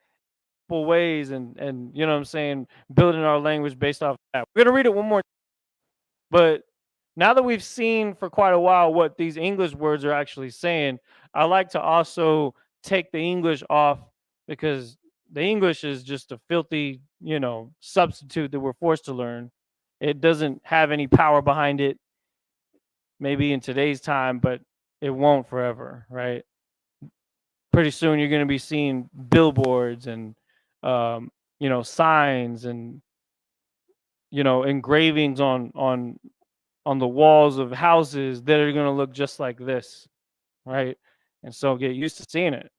ways, and you know what I'm saying, building our language based off of that. We're gonna read it one more, but now that we've seen for quite a while what these English words are actually saying, I like to also take the English off, because the English is just a filthy, substitute that we're forced to learn. It doesn't have any power behind it, maybe in today's time, but it won't forever, right? Pretty soon you're going to be seeing billboards and signs and engravings on the walls of houses that are going to look just like this, right? And so get used to seeing it.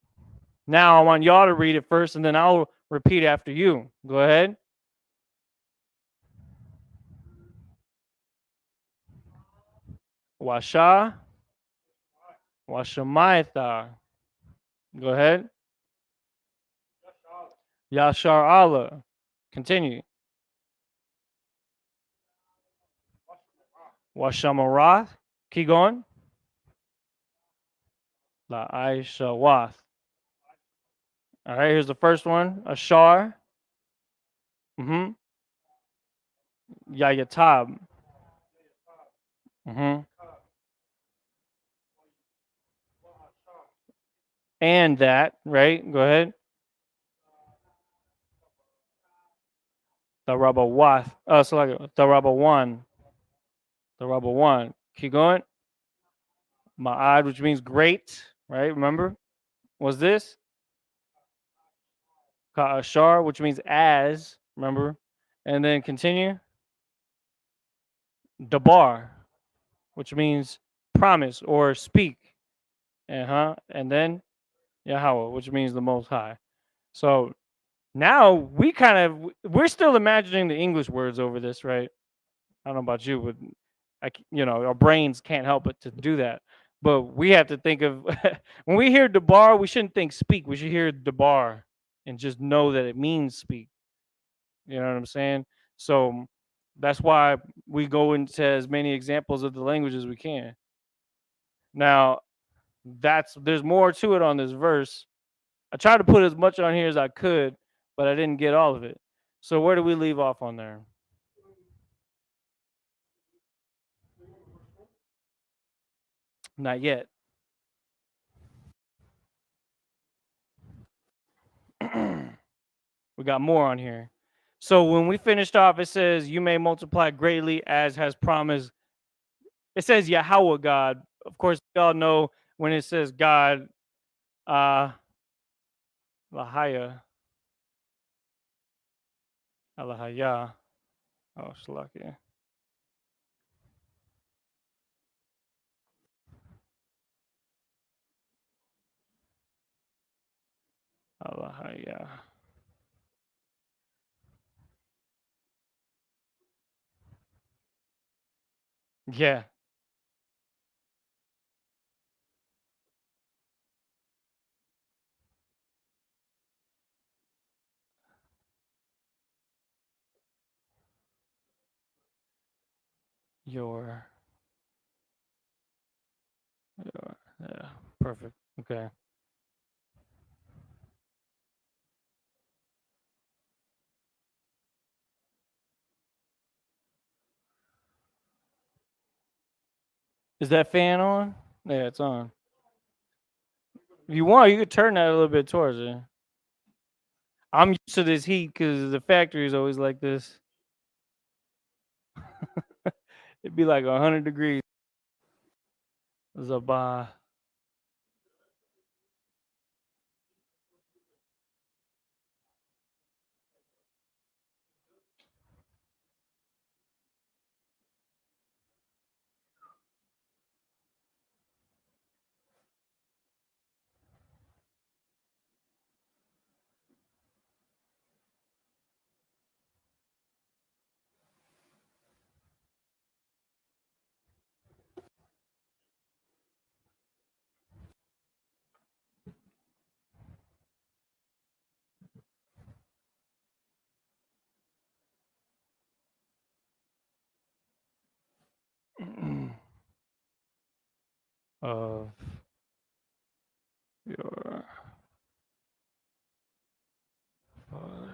Now I want y'all to read it first, and then I'll repeat after you. Go ahead. Washa, Washamaitha. Go ahead. Yashar Allah. Continue. Washamarath. Keep going. La Aisha Wath. All right, here's the first one. Ashar. Mm-hmm. Yayatab. Mm-hmm. And that, right? Go ahead. The rubber wath. So like the rubber one. The rubber one. Keep going. Ma'ad, which means great, right? Remember? Was this? Ka'ashar, which means as, remember? And then continue. Dabar, which means promise or speak. And then Yahweh, which means the most high. So now we're still imagining the English words over this, right? I don't know about you, but our brains can't help but to do that. But we have to think of when we hear Dabar, we shouldn't think speak. We should hear Dabar and just know that it means speak. You know what I'm saying? So that's why we go into as many examples of the language as we can. Now, there's more to it on this verse. I tried to put as much on here as I could, but I didn't get all of it. So where do we leave off on there? Not yet. We got more on here. So when we finished off, it says, "You may multiply greatly as has promised." It says Yahweh God. Of course, we all know when it says God, Lahaya, Alahaya. Oh, Shalaki. Alahaya. Yeah. Your. Yeah. Perfect. Okay. Is that fan on? Yeah, it's on. If you want, you could turn that a little bit towards it. I'm used to this heat because the factory is always like this. It'd be like 100 degrees. Zabah. Of your fathers.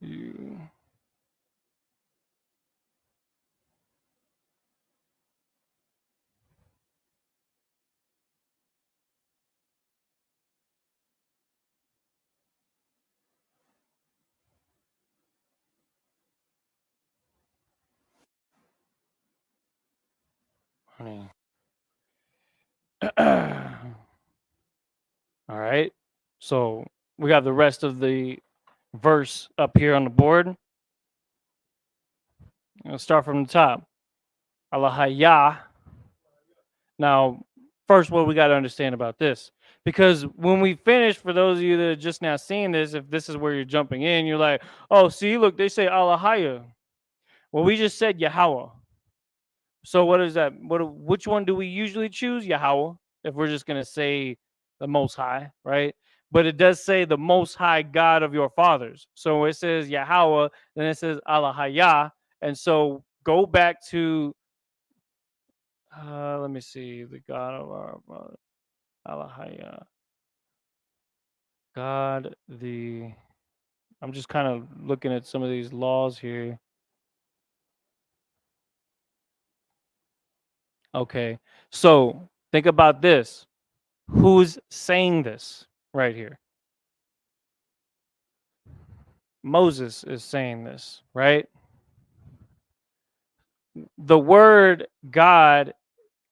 You. Honey. All right. So we got the rest of the verse up here on the board. I'll start from the top. Alahaya. Now, first, what we got to understand about this, because when we finish, for those of you that are just now seeing this, if this is where you're jumping in, you're like, oh, see, look, they say Alahaya. Well, we just said Yahweh. So what is that? Which one do we usually choose? Yahweh, if we're just gonna say the Most High, right? But it does say the Most High God of your fathers. So it says Yahweh, then it says Alahaya, and so go back to let me see, the God of our father, Alahaya, God the. I'm just kind of looking at some of these laws here. Okay, so think about this. Who's saying this right here? Moses is saying this, right? The word God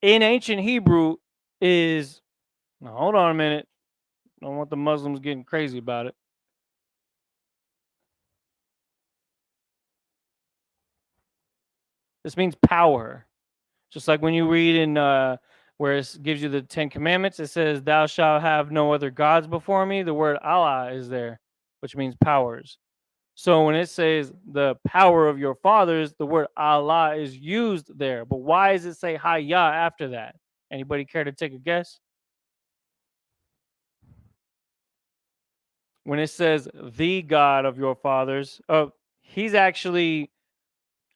in ancient Hebrew is, now hold on a minute. I don't want the Muslims getting crazy about it. This means power. Just like when you read in where it gives you the 10 Commandments, it says, thou shalt have no other gods before me. The word Allah is there, which means powers. So when it says the power of your fathers, the word Allah is used there. But why does it say Hayya after that? Anybody care to take a guess? When it says the God of your fathers, he's actually,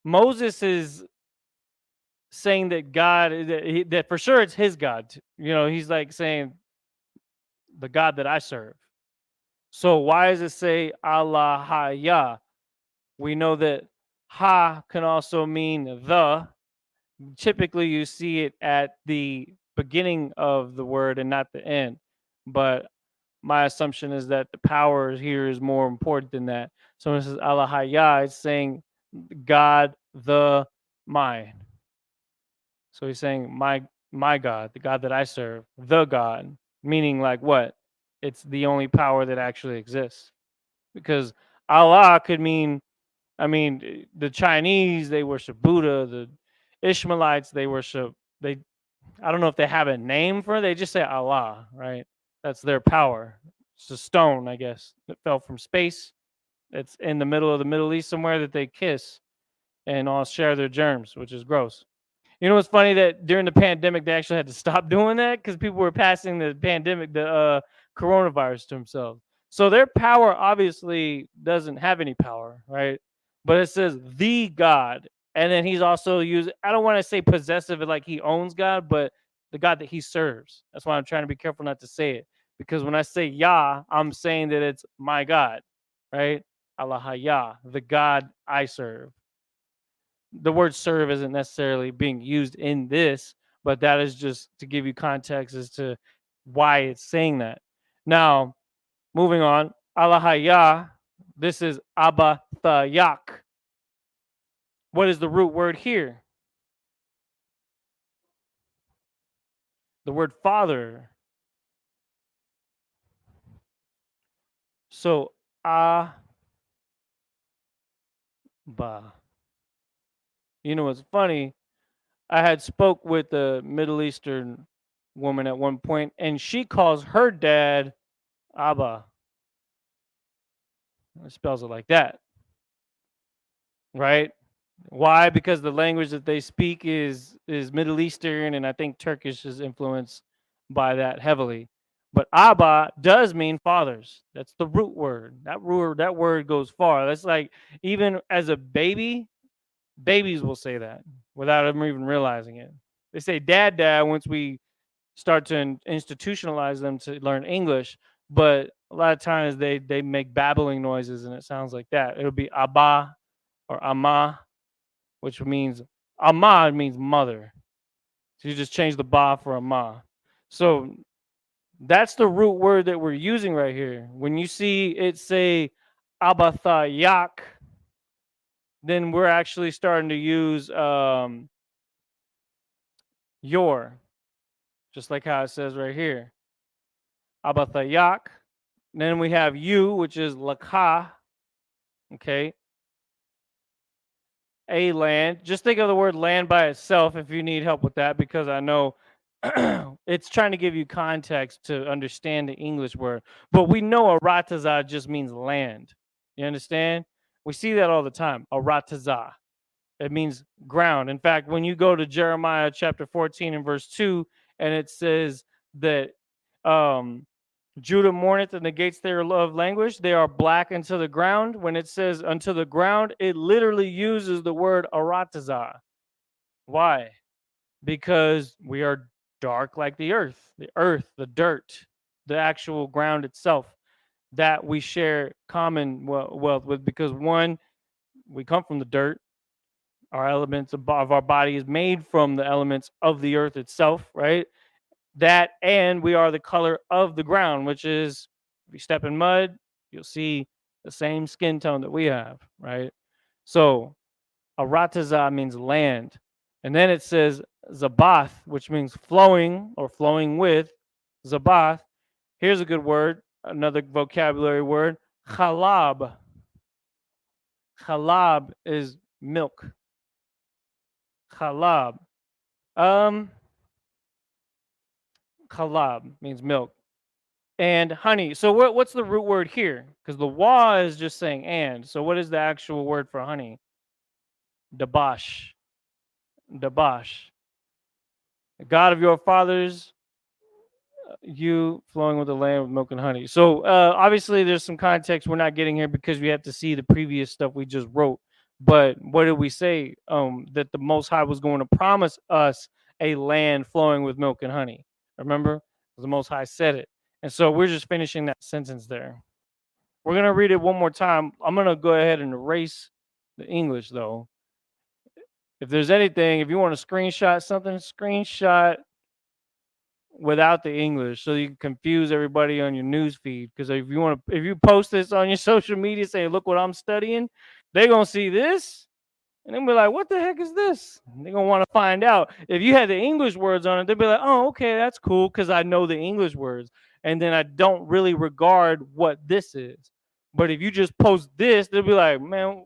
Moses is saying that God, that for sure it's his God. You know, he's like saying the God that I serve. So why does it say Allah Hayya? We know that Ha can also mean the. Typically you see it at the beginning of the word and not the end. But my assumption is that the power here is more important than that. So when it says Allah Hayya, it's saying God the mine. So he's saying my God, the God that I serve, the God, meaning like what? It's the only power that actually exists. Because Allah could mean, I mean, the Chinese, they worship Buddha, the Ishmaelites, they worship, they, I don't know if they have a name for it, they just say Allah, right? That's their power. It's a stone, I guess, that fell from space. It's in the middle of the Middle East somewhere that they kiss. and all share their germs, which is gross. You know what's funny, that during the pandemic they actually had to stop doing that because people were passing the coronavirus to themselves. So their power obviously doesn't have any power, right? But it says the God, and then he's also used. I don't want to say possessive, like he owns God, but the God that he serves. That's why I'm trying to be careful not to say it, because when I say Yah, I'm saying that it's my God, right? Allah Yah, the God I serve. The word serve isn't necessarily being used in this, but that is just to give you context as to why it's saying that. Now, moving on, Alahaya, this is Abba Thayak. What is the root word here? The word father. So, Abba. You know what's funny? I had spoke with a Middle Eastern woman at one point, and she calls her dad Abba. It spells it like that, right? Why? Because the language that they speak is Middle Eastern, and I think Turkish is influenced by that heavily. But Abba does mean fathers. That's the root word. That word goes far. That's like, even as a baby, babies will say that without them even realizing it. They say dad, dad once we start to institutionalize them to learn English. But a lot of times they make babbling noises and it sounds like that. It'll be Abba or Amma, which means Amma means mother. So you just change the ba for Amma. So that's the root word that we're using right here. When you see it say Abathayak, then we're actually starting to use your, just like how it says right here. Abathayak. Then we have you, which is Lakha. Okay. A land. Just think of the word land by itself if you need help with that, because I know it's trying to give you context to understand the English word. But we know Arataza just means land. You understand? We see that all the time. Arataza. It means ground. In fact, when you go to Jeremiah chapter 14 and verse 2, and it says that Judah mourneth and negates their love language. They are black unto the ground. When it says unto the ground, it literally uses the word aratazah. Why? Because we are dark like the earth, the dirt, the actual ground itself that we share common wealth with. Because one, we come from the dirt. Our elements of our body is made from the elements of the earth itself, right? That, and we are the color of the ground, which is, if you step in mud, you'll see the same skin tone that we have, right? So Arataza means land. And then it says Zabath, which means flowing or flowing with. Zabath. Here's a good word, another vocabulary word, Chalab. Chalab is milk. Chalab. Chalab means milk. And honey. So what's the root word here? Because the wa is just saying and. So what is the actual word for honey? Dabash. Dabash. The God of your fathers, you flowing with the land with milk and honey. So obviously there's some context we're not getting here because we have to see the previous stuff we just wrote. But what did we say? That the Most High was going to promise us a land flowing with milk and honey. Remember? The Most High said it. And so we're just finishing that sentence there. We're going to read it one more time. I'm going to go ahead and erase the English, though. If there's anything, if you want to screenshot something, screenshot without the English so you can confuse everybody on your news feed. Because if you post this on your social media saying, look what I'm studying, they're going to see this. And they'll be like, what the heck is this? And they're going to want to find out. If you had the English words on it, they'll be like, oh, okay, that's cool because I know the English words. And then I don't really regard what this is. But if you just post this, they'll be like, man,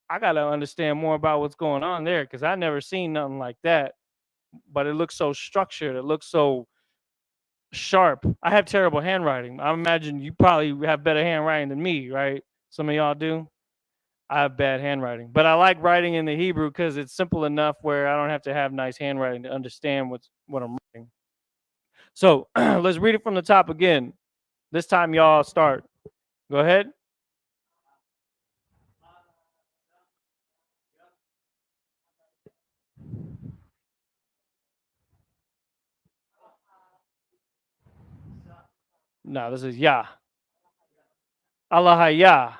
I got to understand more about what's going on there because I never seen nothing like that. But it looks so structured. It looks so sharp. I have terrible handwriting. I imagine you probably have better handwriting than me, right? Some of y'all do. I have bad handwriting, but I like writing in the Hebrew because it's simple enough where I don't have to have nice handwriting to understand what I'm writing. So let's read it from the top again. This time, y'all start. Go ahead. No, this is Yah. Allah Yah.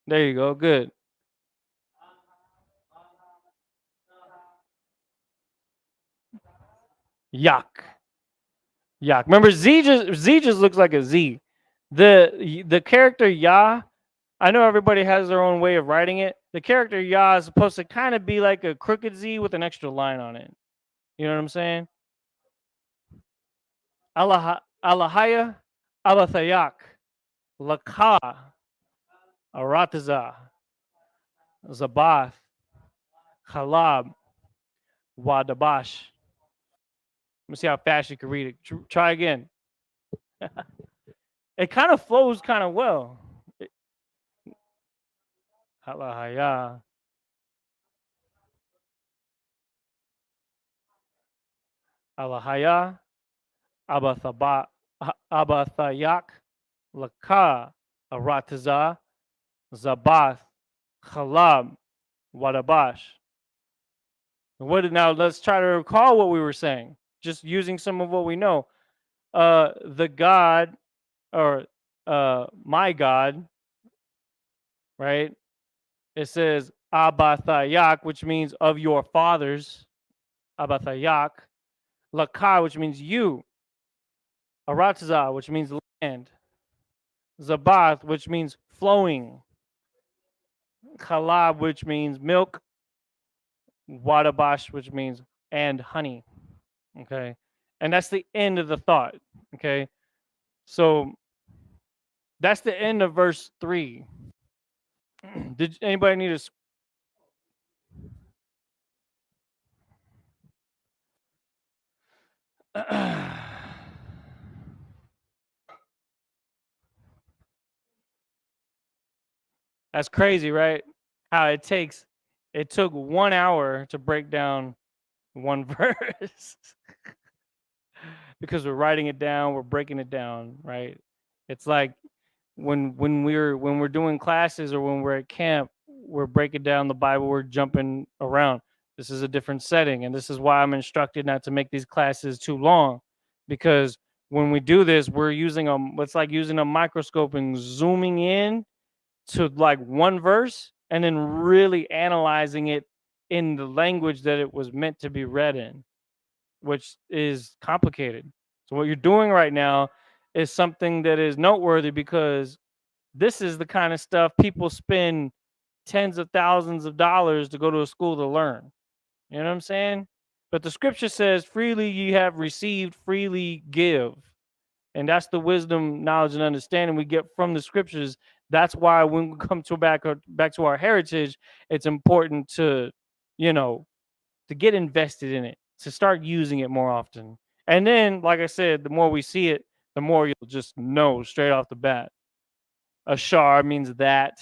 There you go. Good. Yak. Yak. Remember, Z just looks like a Z. The character Yah, I know everybody has their own way of writing it. The character Yah is supposed to kind of be like a crooked Z with an extra line on it. You know what I'm saying? Alahaya, Alathayak, Laka, Arataza, Zabath, Khalab, Wadabash. Let me see how fast you can read it. Try again. It kind of flows kind of well. Alahaya, Alahaya, Abathayak, Laka, Arataza, Zabath, Khalab, Wadabash. Now let's try to recall what we were saying, just using some of what we know. The God, or my God, right? It says Abathayak, which means of your fathers. Abathayak. Lakar, which means you. Aratza, which means land. Zabath, which means flowing. Khalab, which means milk. Wadabash, which means and honey. Okay. And that's the end of the thought. Okay. So that's the end of verse 3. Did anybody need a That's crazy, right? How it took 1 hour to break down one verse because we're writing it down, we're breaking it down, right? It's like when we're doing classes or when we're at camp, we're breaking down the Bible, we're jumping around. This is a different setting, and this is why I'm instructed not to make these classes too long, because when we do this, we're using it's like using a microscope and zooming in to like one verse and then really analyzing it in the language that it was meant to be read in, which is complicated. So what you're doing right now is something that is noteworthy because this is the kind of stuff people spend tens of thousands of dollars to go to a school to learn. You know what I'm saying? But the scripture says, freely ye have received, freely give. And that's the wisdom, knowledge, and understanding we get from the scriptures. That's why when we come to back to our heritage, it's important to, you know, to get invested in it, to start using it more often. And then, like I said, the more we see it, the more you'll just know straight off the bat. Ashar means that.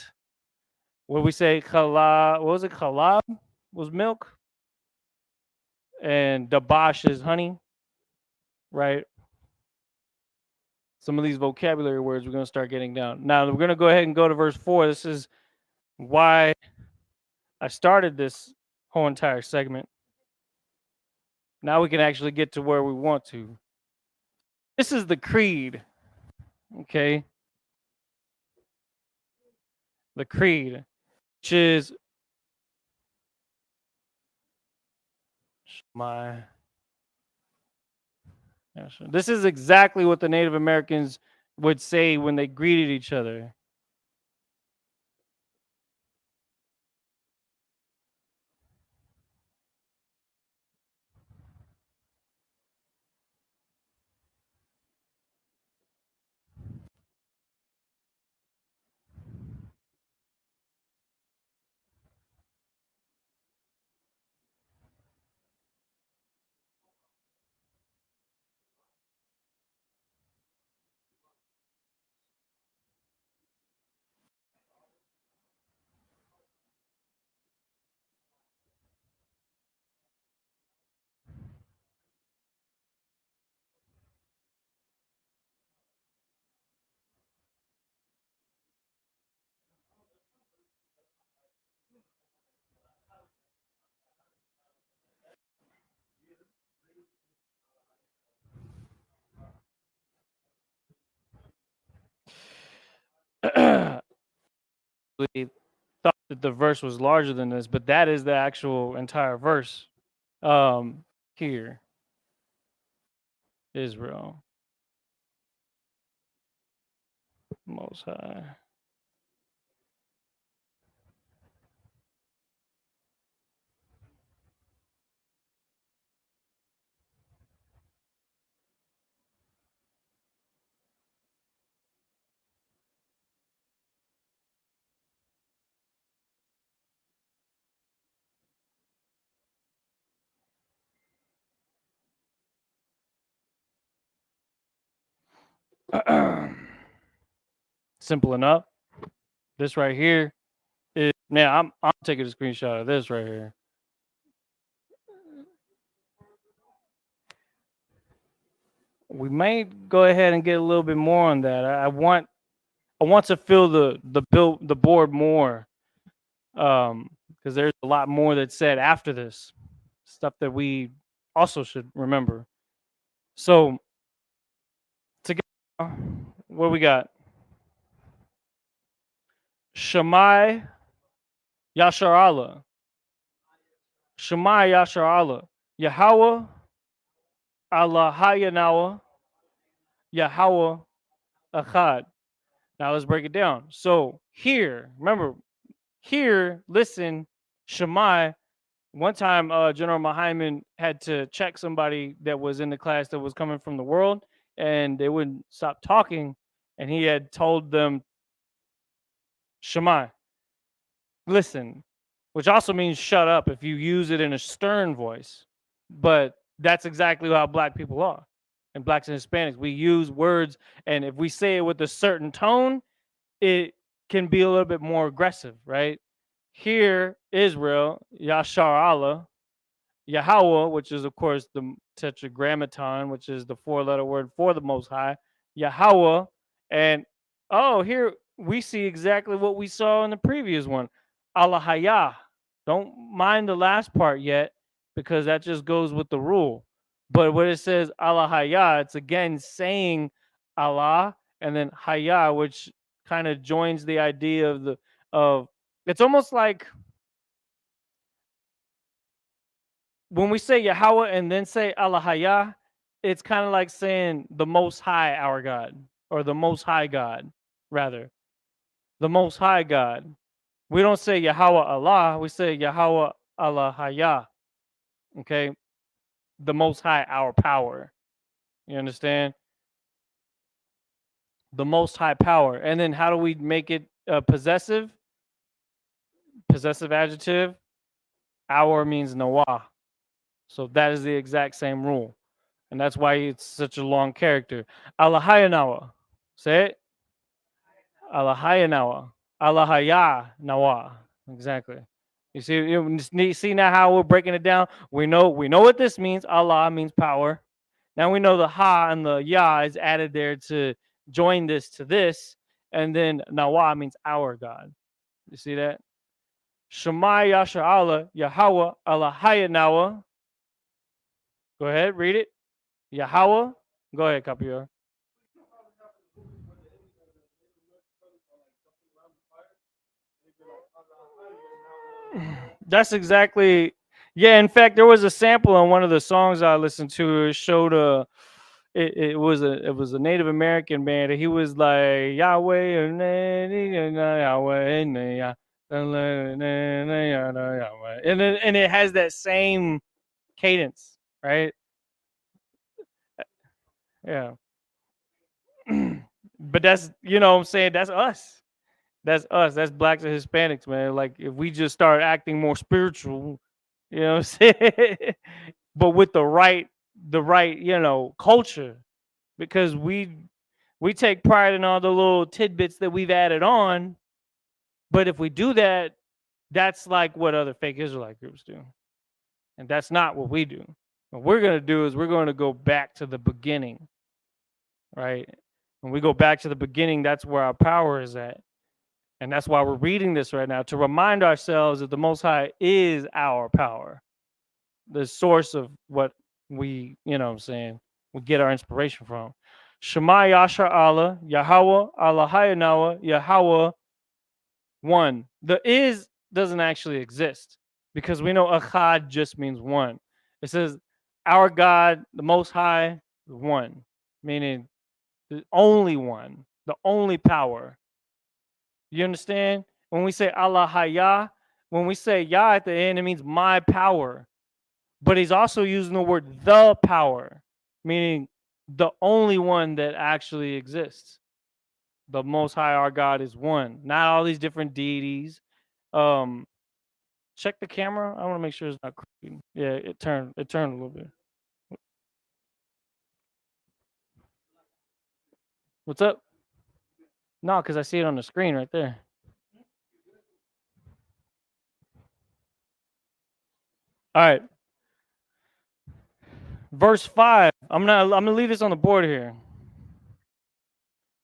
What we say, khalab, what was it? Khalab was milk, and dabash is honey, right? Some of these vocabulary words we're going to start getting down. Now, we're going to go ahead and go to verse 4. This is why I started this whole entire segment. Now we can actually get to where we want to. This is the creed, okay? The creed, which is my. This is exactly what the Native Americans would say when they greeted each other. actually thought that the verse was larger than this, but that is the actual entire verse. Here, Israel, Most High. Simple enough. This right here is now. I'm taking a screenshot of this right here. We may go ahead and get a little bit more on that. I want to fill the board more, because there's a lot more that's said after this stuff that we also should remember. So together, what we got? Shammai Yashar Allah. Shammai Yashar Allah. Yahweh Allah Hayanawa. Yahweh Achad. Now let's break it down. So here, remember, here, listen, Shammai. One time, General Mahaiman had to check somebody that was in the class that was coming from the world, and they wouldn't stop talking, and he had told them, Shammai, listen, which also means shut up if you use it in a stern voice. But that's exactly how black people are. And blacks and Hispanics, we use words, and if we say it with a certain tone, it can be a little bit more aggressive, right? Here, Israel, Yashar Allah, Yahweh, which is, of course, the tetragrammaton, which is the four-letter word for the Most High, Yahweh. And, here we see exactly what we saw in the previous one, Allahayah. Don't mind the last part yet, because that just goes with the rule. But when it says Allahayah, it's again saying Allah and then Hayah, which kind of joins the idea of it's almost like when we say Yahweh and then say Allahayah, it's kind of like saying the Most High, our God, or the Most High God, rather. The Most High God. We don't say Yahweh Allah, we say Yahweh Allahayah. Okay? The Most High, our power. You understand? The Most High power. And then how do we make it possessive? Possessive adjective. Our means Nawah. So that is the exact same rule. And that's why it's such a long character. Allahayanawa. Say it. Allahayanawa. Allahaya Nawa. Exactly. You see now how we're breaking it down? We know what this means. Allah means power. Now we know the ha and the ya is added there to join this to this. And then Nawa means our God. You see that? Shema Yasha Allah, Yahweh, Allahayanawa. Go ahead, read it. Yahweh. Go ahead, Kapior. That's exactly. Yeah, in fact, there was a sample on one of the songs I listened to. It showed it was a Native American band. He was like Yahweh, Yahweh, and it has that same cadence, right? Yeah. But that's, what I'm saying, that's us. That's us. That's blacks and Hispanics, man. Like if we just start acting more spiritual, you know what I'm saying? But with the right, culture, because we take pride in all the little tidbits that we've added on. But if we do that, that's like what other fake Israelite groups do. And that's not what we do. What we're going to do is we're going to go back to the beginning, right? When we go back to the beginning, that's where our power is at. And that's why we're reading this right now, to remind ourselves that the Most High is our power, the source of what we, we get our inspiration from. Shema Yashar Allah, Yahweh, Allahayanawa, Yahweh, one. The is doesn't actually exist because we know Echad just means one. It says our God, the Most High, one, meaning the only one, the only power. You understand? When we say Allah Hayah, when we say Yah at the end, it means my power. But he's also using the word the power, meaning the only one that actually exists. The Most High, our God, is one, not all these different deities. Check the camera. I want to make sure it's not creeping. Yeah, it turned a little bit. What's up? No, because I see it on the screen right there. All right. Verse 5. I'm gonna leave this on the board here.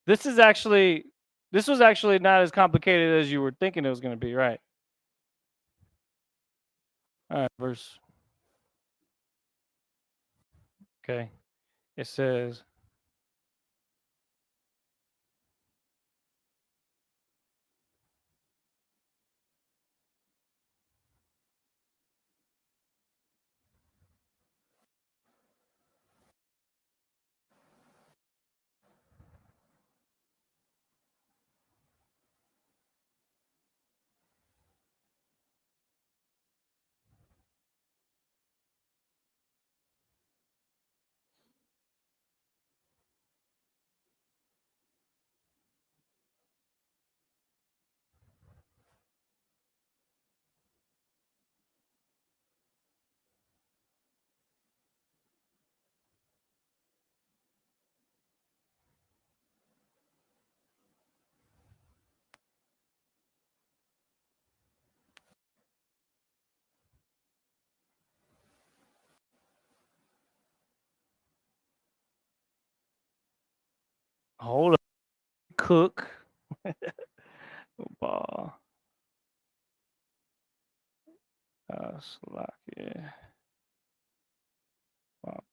This was actually not as complicated as you were thinking it was going to be, right? All right, verse. Okay. It says, hold up, cook. Ball. Slovakia. Wow.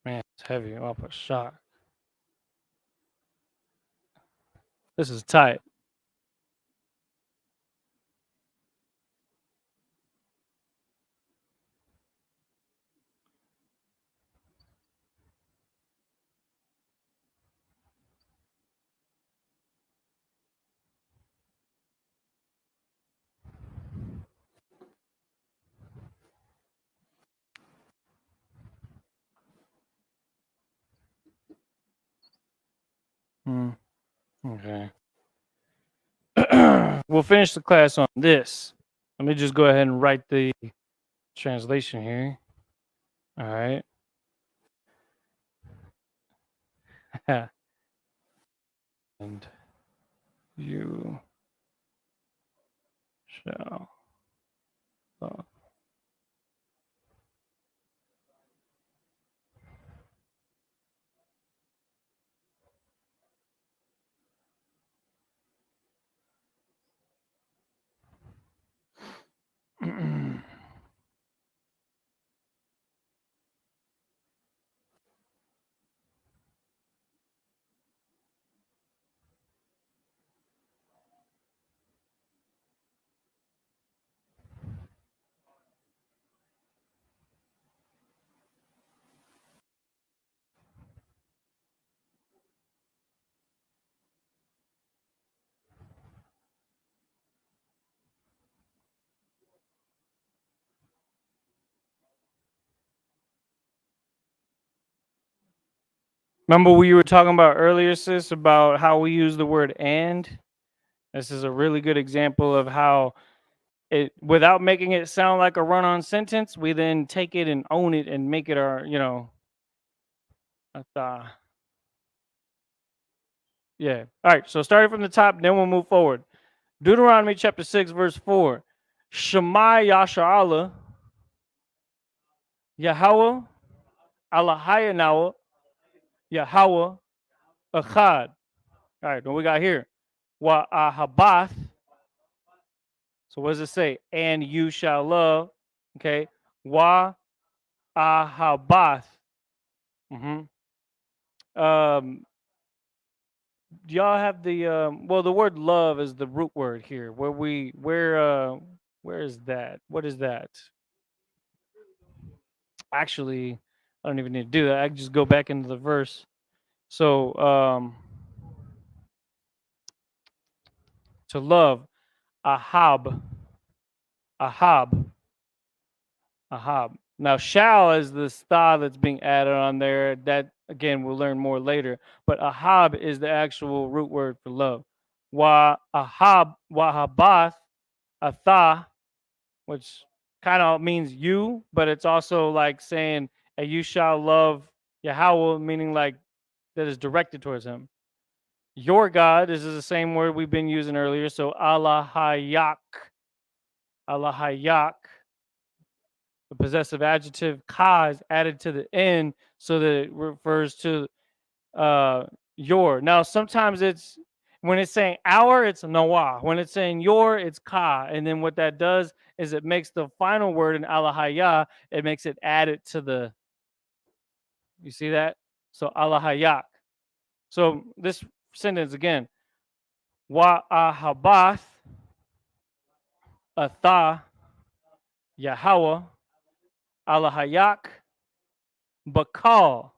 Man, it's heavy. Off a shot. This is tight. Okay. We'll finish the class on this. Let me just go ahead and write the translation here. All right. And you shall love. Remember we were talking about earlier, sis, about how we use the word and? This is a really good example of how it, without making it sound like a run-on sentence, we then take it and own it and make it our, yeah. All right, so starting from the top, then we'll move forward. Deuteronomy chapter 6, verse 4. Shema Yasha Yahweh, Allahayanawa, Yahweh, Echad. All right, what we got here? Wa ahabath. So what does it say? And you shall love. Okay. Wa ahabath. Do y'all have the well, the word love is the root word here. Where is that? What is that? Actually, I don't even need to do that. I can just go back into the verse. So to love, ahab, ahab, ahab. Now shall is the star that's being added on there. That again we'll learn more later. But ahab is the actual root word for love. Wa ahab, wahabath, atha, which kind of means you, but it's also like saying, and you shall love Yahweh, meaning like that is directed towards him. Your God, this is the same word we've been using earlier. So Allah Hayak, Allah Hayak, the possessive adjective ka is added to the end so that it refers to your. Now, sometimes it's when it's saying our, it's Noah. When it's saying your, it's ka. And then what that does is it makes the final word in Alahaya, it makes it added to the, you see that? So Alahayak. So this sentence again, wa ahabath, atha, Yahweh, Alahayak, bakal,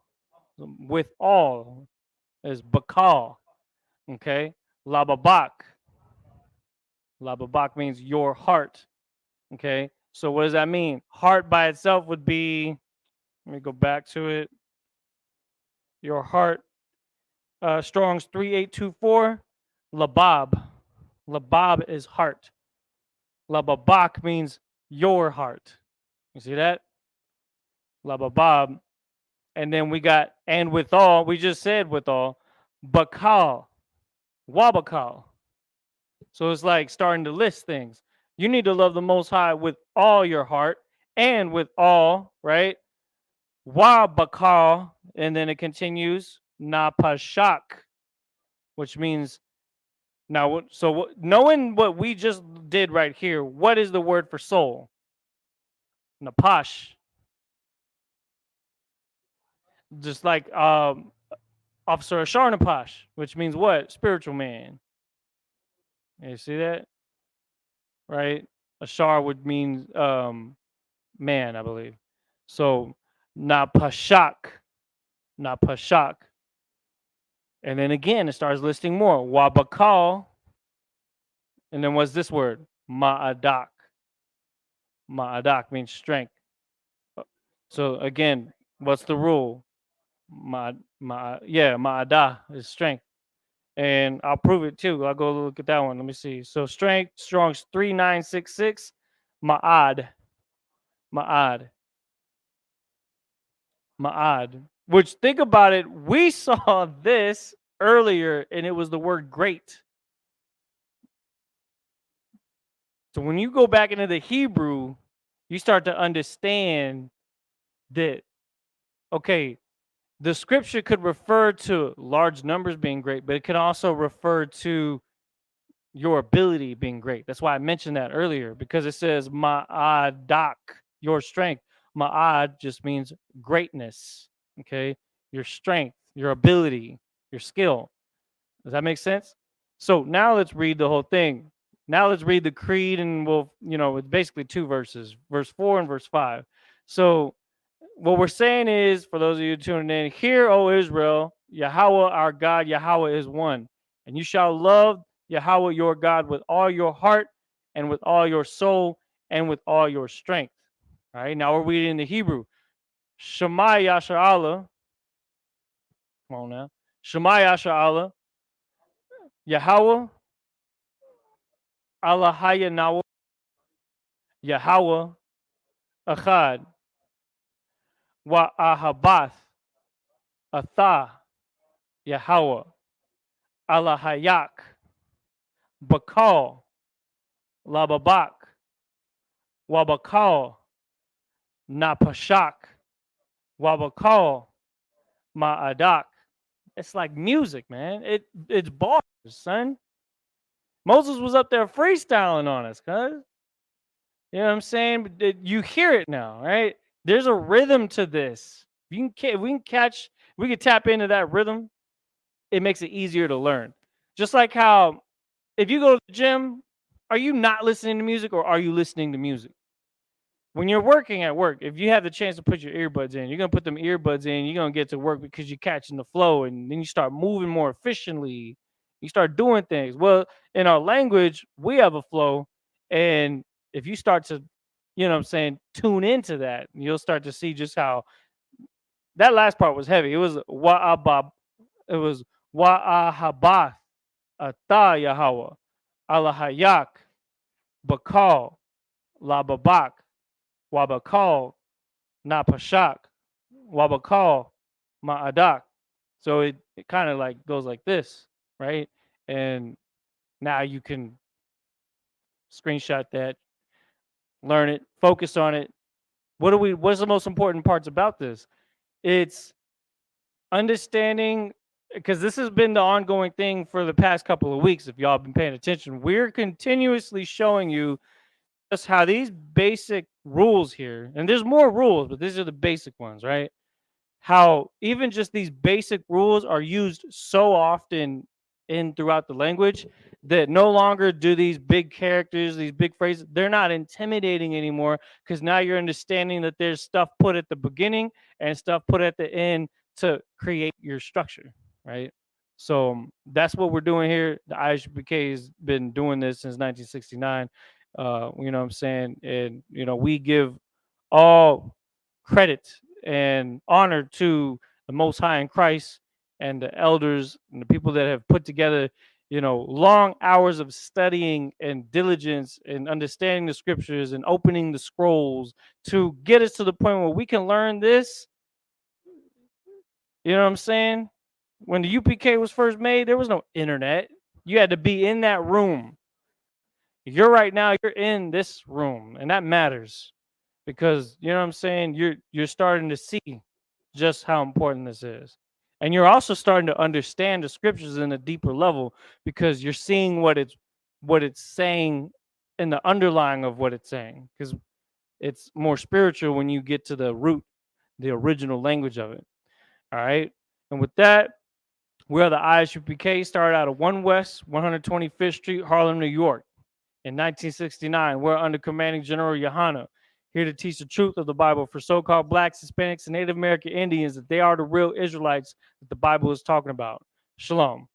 with all is bakal. Okay, lababak. Lababak means your heart. Okay, so what does that mean? Heart by itself would be, let me go back to it. Your heart, Strong's 3824, labab. Labab is heart. Lababak means your heart. You see that? Lababab. And then we got, and withal, we just said withal, bakal, wabakal. So it's like starting to list things. You need to love the Most High with all your heart and with all, right? Wabakal, and then it continues, napashak, which means, now, so knowing what we just did right here, what is the word for soul? Napash. Just like Officer Ashar Napash, which means what? Spiritual man. You see that? Right? Ashar would mean man, I believe. So Napashak. Napashak. And then again, it starts listing more. Wabakal. And then what's this word? Ma'adak. Ma'adak means strength. So again, what's the rule? Ma'adah is strength. And I'll prove it too. I'll go look at that one. Let me see. So strength, Strong's 3966, ma'ad. Ma'ad. Ma'ad. Which, think about it, we saw this earlier and it was the word great. So when you go back into the Hebrew, you start to understand that, okay, the scripture could refer to large numbers being great, but it can also refer to your ability being great. That's why I mentioned that earlier, because it says ma'adak, your strength. Ma'ad just means greatness, okay? Your strength, your ability, your skill. Does that make sense? So now let's read the whole thing. Now let's read the creed, and we'll, it's basically two verses, verse 4 and verse 5. So what we're saying is, for those of you tuning in, hear, O Israel, Yahweh our God, Yahweh is one. And you shall love Yahweh your God with all your heart and with all your soul and with all your strength. All right, now we're reading the Hebrew. Shema Yasha Allah. Come on now. Shema Yasha Allah. Yahweh. Allah Hayanawa. Yahweh. Achad. Wa Ahabath. Atha. Yahweh. Allah Hayak. Bakal. Lababak. Wabakal. Napashak. Wabakal. Ma'adak. It's like music, man. It's bars, son. Moses was up there freestyling on us, cuz. You know what I'm saying? You hear it now, right? There's a rhythm to this. If we can tap into that rhythm, it makes it easier to learn. Just like how if you go to the gym, are you not listening to music or are you listening to music? When you're working at work, if you have the chance to put your earbuds in, you're gonna put them earbuds in, you're gonna get to work because you're catching the flow and then you start moving more efficiently. You start doing things. Well, in our language, we have a flow. And if you start to, tune into that, you'll start to see just how that last part was heavy. It was wa'abab, it was wa'ahabath, ata Yahweh, alahayak, bakal, lababak, wabakal, napashak, wabakal, ma'adak. So it kind of like goes like this, right? And now you can screenshot that, learn it, focus on it. What's the most important parts about this? It's understanding, because this has been the ongoing thing for the past couple of weeks. If y'all have been paying attention, we're continuously showing you just how these basic rules here, and there's more rules, but these are the basic ones, right? How even just these basic rules are used so often in throughout the language that no longer do these big characters, these big phrases, they're not intimidating anymore, because now you're understanding that there's stuff put at the beginning and stuff put at the end to create your structure, right? So that's what we're doing here. The ISUPK has been doing this since 1969. You know what I'm saying? And, we give all credit and honor to the Most High in Christ and the elders and the people that have put together, long hours of studying and diligence and understanding the scriptures and opening the scrolls to get us to the point where we can learn this. You know what I'm saying? When the UPK was first made, there was no internet. You had to be in that room. You're right now, you're in this room, and that matters, because you know what I'm saying, you're starting to see just how important this is. And you're also starting to understand the scriptures in a deeper level, because you're seeing what it's saying in the underlying of what it's saying, because it's more spiritual when you get to the root, the original language of it. All right. And with that, we're the ISUPK, started out of 1 West 125th Street, Harlem, New York. In 1969, we're under Commanding General Yohana, here to teach the truth of the Bible for so-called blacks, Hispanics, and Native American Indians, that they are the real Israelites that the Bible is talking about. Shalom.